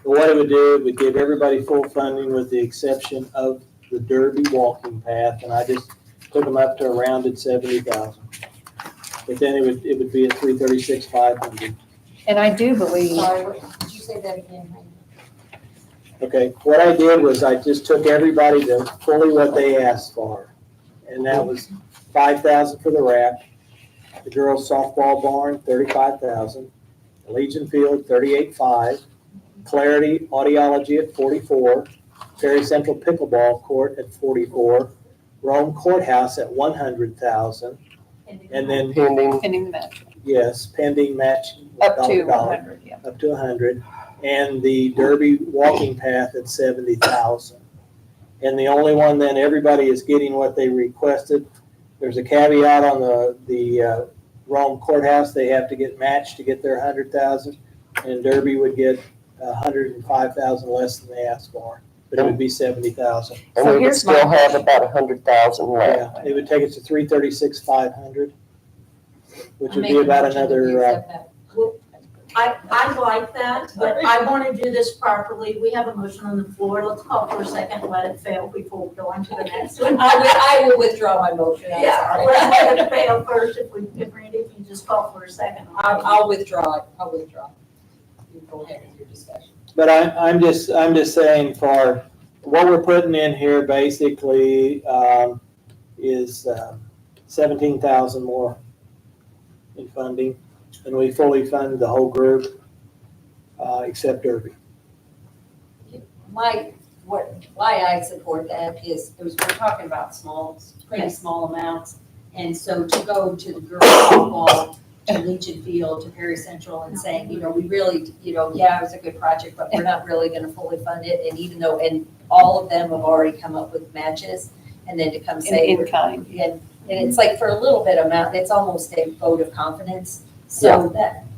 What it would do, it would give everybody full funding with the exception of the Derby walking path, and I just took them up to a rounded 70,000. But then it would be at 336,500. And I do believe, Sorry, did you say that again? Randy? Okay, what I did was I just took everybody to fully what they asked for. And that was 5,000 for the wrap, the girls softball barn, 35,000, Legion Field, 38.5, Clarity Audiology at 44, Perry Central Pickleball Court at 44, Rome Courthouse at 100,000, and then, Pending, pending the match, yes, pending match. up to dollar, 100, yeah. up to 100, and the Derby walking path at 70,000. And the only one then, everybody is getting what they requested. There's a caveat on the Rome Courthouse, they have to get matched to get their 100,000, and Derby would get 105,000 less than they asked for, but it would be 70,000. and So we would here's still my have question. about 100,000 left. Yeah, it would take us to 336,500, which I would make be a about motion that we another, accept that. I like that, but I want to do this properly. We have a motion on the floor. Let's call for a second, and let it fail before we go on to the next one. I will withdraw my motion, I'm Yeah, sorry. let's let it fail first. If Randy, if you just call for a second. I'll withdraw it, I'll withdraw. You go ahead with your discussion. but I'm just saying for what we're putting in here basically is 17,000 more in funding, and we fully fund the whole group except Derby. Why I support that is we're talking about pretty small amounts. And so to go to the girls football, to Legion Field, to Perry Central and saying, we really, yeah, it was a good project, but we're not really gonna fully fund it. And even though, and all of them have already come up with matches, and then to come say. In kind. And it's like for a little bit amount, it's almost a vote of confidence. So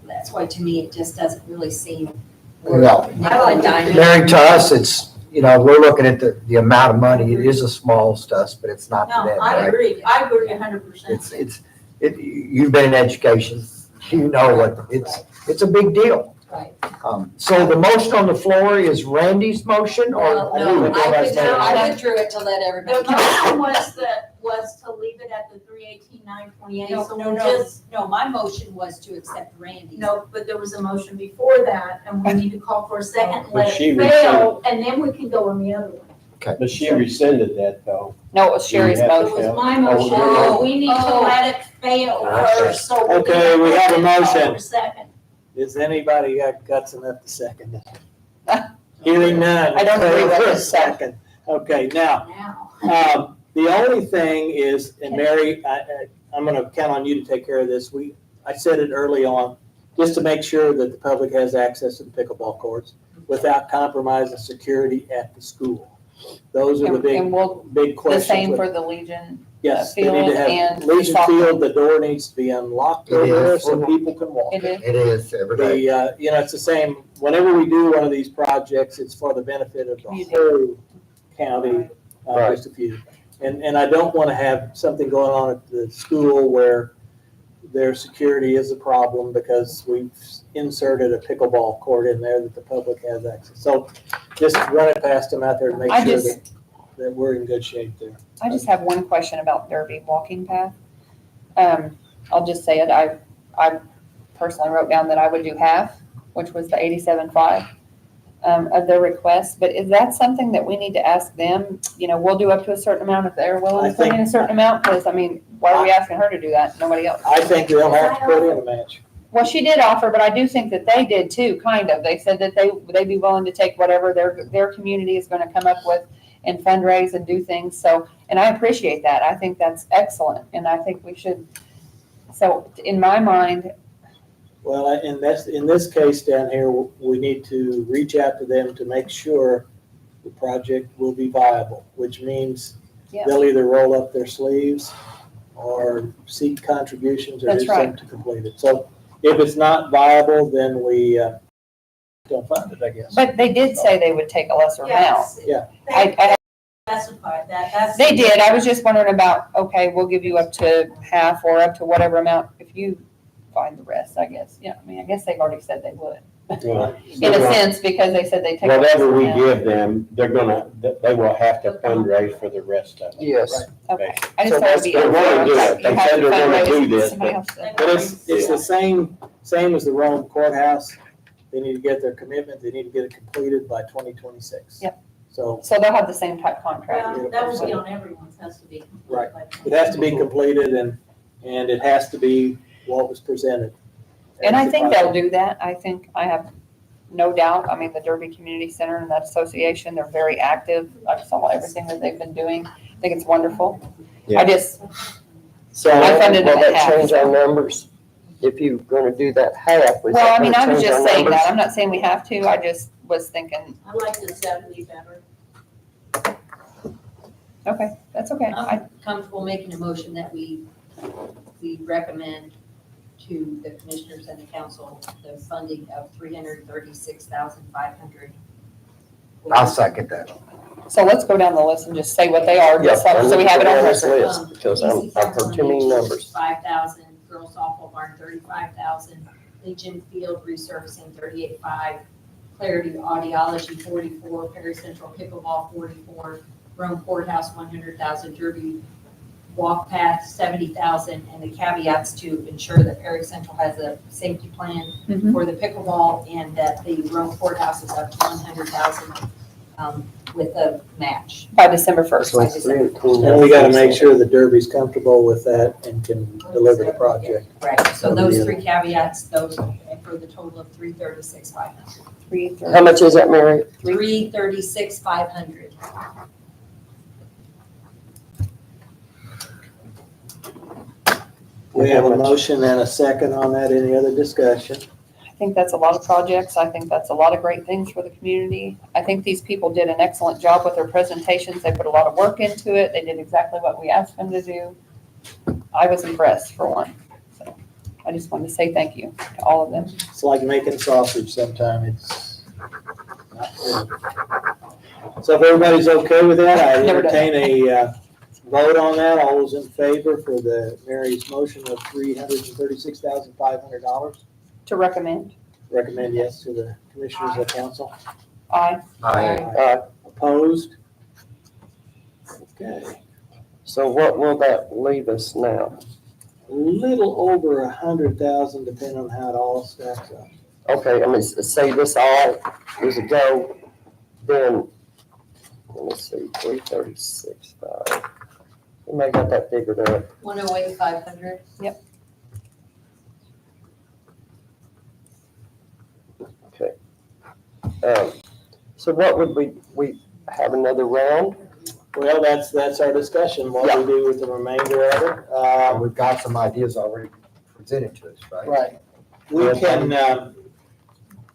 that's why to me, it just doesn't really seem. Well, nickel and dime. Mary, to us, it's, we're looking at the amount of money. It is a small to us, but it's not to No, them, I right? agree 100%. You've been in education, you know what, it's a big deal. Right. So the motion on the floor is Randy's motion, or? Well, no, I withdrew it to let everybody. The motion was to leave it at the 318,928, so we'll just, No, my motion was to accept Randy's. no, but there was a motion before that, and we need to call for a second, But let she it fail, and then we can go on the other one. But she rescinded that though. No, it was Sherry's Yeah. It motion. was my Oh, motion, oh, we need to oh. let it fail Okay. first, so. we Okay, can we have a call motion. for a second. Is anybody got guts enough to second it? Hearing none. I don't agree with For a this. second. Okay, now, Now, the only thing is, and Mary, I'm gonna count on you to take care of this. I said it early on, just to make sure that the public has access to the pickleball courts without compromising security at the school. Those are the And we'll, big the questions. same for the Legion. Yes, they need field to have, and Legion soccer. Field, the door needs to be unlocked It over there is. so people can walk. It is. It is every day. It's the same, whenever we do one of these projects, it's for the benefit of the Community. whole county, Right. just a few. And I don't want to have something going on at the school where their security is a problem because we've inserted a pickleball court in there that the public has access. So just run it past them out there and make I sure just- that we're in good shape there. I just have one question about Derby walking path. I'll just say it, I personally wrote down that I would do half, which was the 87.5 of their request, but is that something that we need to ask them? We'll do up to a certain amount if they're willing to put in a certain amount, because why are we asking her to do that, nobody else? I think they'll have to put in a match. Well, she did offer, but I do think that they did too, kind of. They said that they'd be willing to take whatever their community is gonna come up with and fundraise and do things, so, and I appreciate that. I think that's excellent, and I think we should, so in my mind, Well, in this case down here, we need to reach out to them to make sure the project will be viable, which means Yeah. they'll either roll up their sleeves or seek contributions or That's do something to complete it. So if it's not viable, then we don't fund it, I guess. but they did say they would take a lesser amount. yes. Yeah. I Specified that, that's. They did, I was just wondering about, okay, we'll give you up to half or up to whatever amount if you find the rest, I guess. Yeah, I guess they've already said they would. Yeah. in a sense, because they said they take. Whatever we give them, they will have to fundraise for the rest of it. Yes. Okay, I just So thought it'd be. they're gonna do it. You They have said to they're gonna fundraise, do this, somebody but- else did. But it's the same as the Rome courthouse. They need to get their commitment, they need to get it completed by 2026. Yep. So So they'll have the same type contract. Well, that will be on everyone's, has to be. Right. it has to be completed and it has to be what was presented. And I think they'll do that. I think, I have no doubt. I mean, the Derby Community Center and that association, they're very active. I saw everything that they've been doing. I think it's wonderful. Yeah. I just, So I funded will them at that half, change our so. numbers? If you're gonna do that half, is well, that I mean, gonna I was change just our saying numbers? that. I'm not saying we have to. I just was thinking, I like the 70 better. okay, that's okay. I'm comfortable making a motion that we recommend to the commissioners and the council the funding of $336,500. I'll second that. So let's go down the list and just say what they are, just so we have it on this record. list, because I've heard too many numbers. 5,000, girls softball barn, 35,000, Legion Field resurfacing, 38.5, Clarity Audiology, 44, Perry Central Pickleball, 44, Rome Courthouse, 100,000, Derby Walk Path, 70,000, and the caveats to ensure that Perry Central has a safety plan Mhm. for the pickleball and that the Rome Courthouse is up to 100,000 with a match. By December 1st. So it's 318. And we gotta make sure the Derby's comfortable with that and can deliver the project. Right, so those three caveats, those for the total of 336,500. 330. How much is that, Mary? 336,500. We have a motion and a second on that. Any other discussion? I think that's a lot of projects. I think that's a lot of great things for the community. I think these people did an excellent job with their presentations. They put a lot of work into it. They did exactly what we asked them to do. I was impressed, for one. So I just wanted to say thank you to all of them. It's like making sausage sometime. It's not good. So if everybody's okay with that, I Never done entertain a vote on that. All those in favor for the Mary's motion of $336,500. To recommend, Recommend yes to the commissioners of council. aye. Opposed? Okay. So what will that leave us now? A little over 100,000, depending on how it all stacks up. Okay, I mean, say this all was a go, then, let me see, 336,500. We may got that figured out. 108,500. So what would we have another round? Well, that's our discussion, what we do with the remainder of it. We've got some ideas already presented to us, right? Right. We can,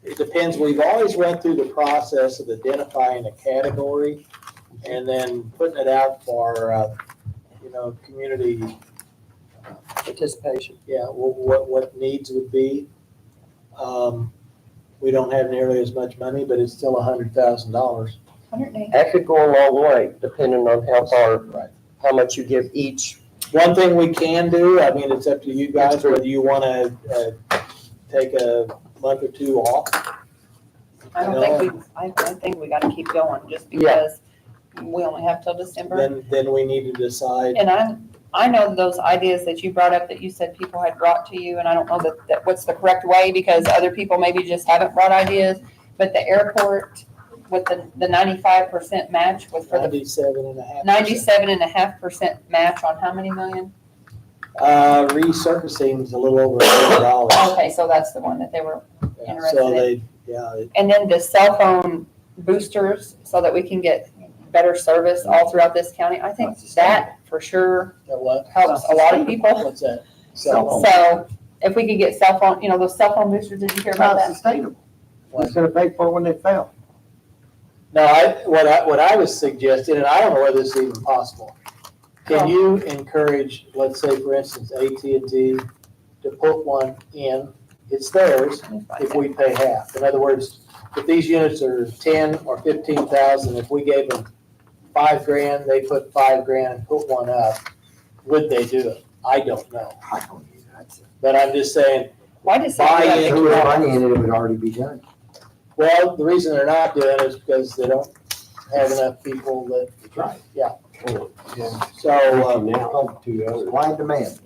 it depends, we've always went through the process of identifying a category and then putting it out for, community, Participation. what needs would be. We don't have nearly as much money, but it's still $100,000. 108. That could go a long way, depending on how far, Right. how much you give each. One thing we can do, I mean, it's up to you guys, whether you want to take a month or two off. I think we gotta keep going just because we only have till December. Then we need to decide. And I know those ideas that you brought up that you said people had brought to you, and I don't know that what's the correct way because other people maybe just haven't brought ideas. But the airport with the 95% match was for the 97.5%. 97.5% match on how many million? Resurfacing is a little over $1 million. Okay, so that's the one that they were, Yeah, Interested so in. and then the cell phone boosters so that we can get better service all throughout this county. I think that for sure what? helps a lot of people. What's that? Cell phone. So if we could get cell phone, those cell phone boosters, did you hear about that? sustainable. Who's gonna pay for it when they fail? No, what I was suggesting, and I don't know whether this is even possible. Can you encourage, let's say, for instance, AT&T to put one in, it's theirs, if we pay half. In other words, if these units are 10 or 15,000, if we gave them $5,000, they put $5,000 and put one up, would they do it? I don't know. I don't either. But I'm just saying, Why does Buy that? If there was money in it, it would already be done. Well, the reason they're not doing it is because they don't have enough people that, Right. so, Now, two other Supply and demand.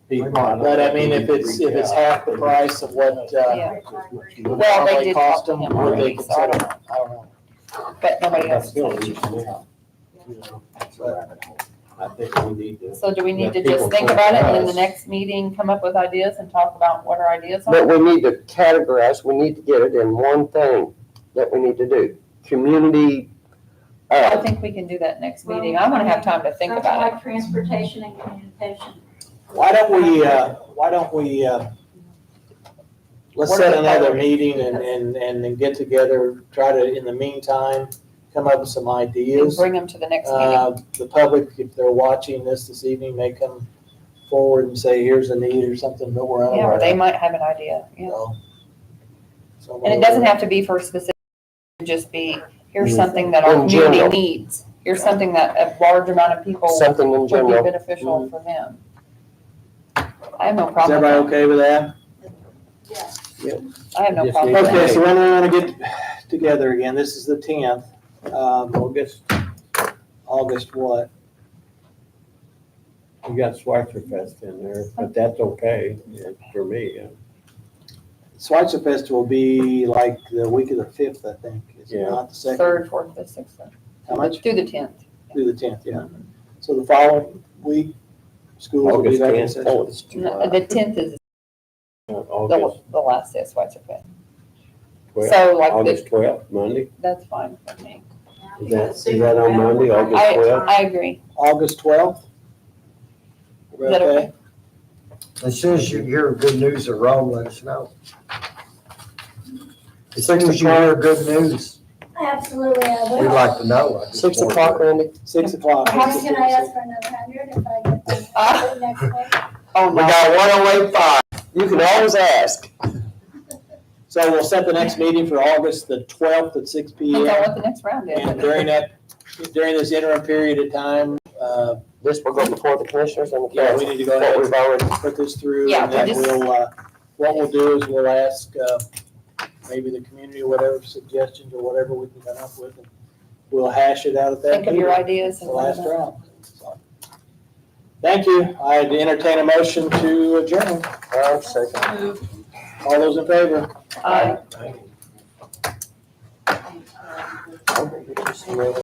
people. but I mean, if it's half the price of what, Yeah. would Well, they normally did cost talk to them, him would they already, so I consider, don't know. I don't know. But nobody else Still, is saying. I think we need to. So do we need to Let people just think think about it and in the us. next meeting, come up with ideas and talk about what our ideas But are? we need to categorize, we need to get it in one thing that we need to do. Community, I think we can do that next meeting. I wanna have time to think Sounds about it. like transportation and communication. Why don't we, let's What are set the another priorities? meeting and then get together, try to, in the meantime, come up with some And ideas. bring them to the next meeting. The public, if they're watching this evening, may come forward and say, here's a need or something that we're Yeah, unaware or they of. might have an idea, yeah. So And it doesn't have to be for a specific, it could just be, here's something that our In community general. needs. Here's something that a large amount of people something in would be general. beneficial for them. I have no Is problem everybody with okay with that? that. I have no Just problem need with to- Okay, that. so when we wanna get together again, this is the 10th, August, August what? we got Schweitzer Fest in there, but that's okay for me. Schweitzer Festival will be like the week of the 5th, I think. Is it Yeah. not the 2nd? Third, fourth, fifth, sixth, How much? through the 10th. Through the 10th, yeah. So the following week, schools will be August back in 10th. session. Oh, it's July. The 10th is August the last day of Schweitzer Fest. 12th, So like, August 12th, Monday. that's fine for me. Is that on Monday, August I 12th? agree. August 12th? Is that okay? As soon as you hear good news of Rome, let us know. As soon as you hear good news, Absolutely, I will. we'd like to know. I just 6 wanted o'clock, to- Randy? 6 o'clock. How can I ask for another 100 if I get the next week? Oh, We no. got 108.5. You can always ask. So we'll set the next meeting for August the 12th at 6 Depends on PM. what the next round And is. during this interim period of time, This will go before the commissioners and the yeah, we council. need to go What ahead we've already, and put this through. Yeah, And then we just- what we'll do is we'll ask, maybe the community, whatever suggestions or whatever we can come up with. And we'll hash it out at that Think of meeting. your ideas The and last whatever. round. So, thank you. I'd entertain a motion to adjourn. second. All those in favor? Aye. I'll get you some,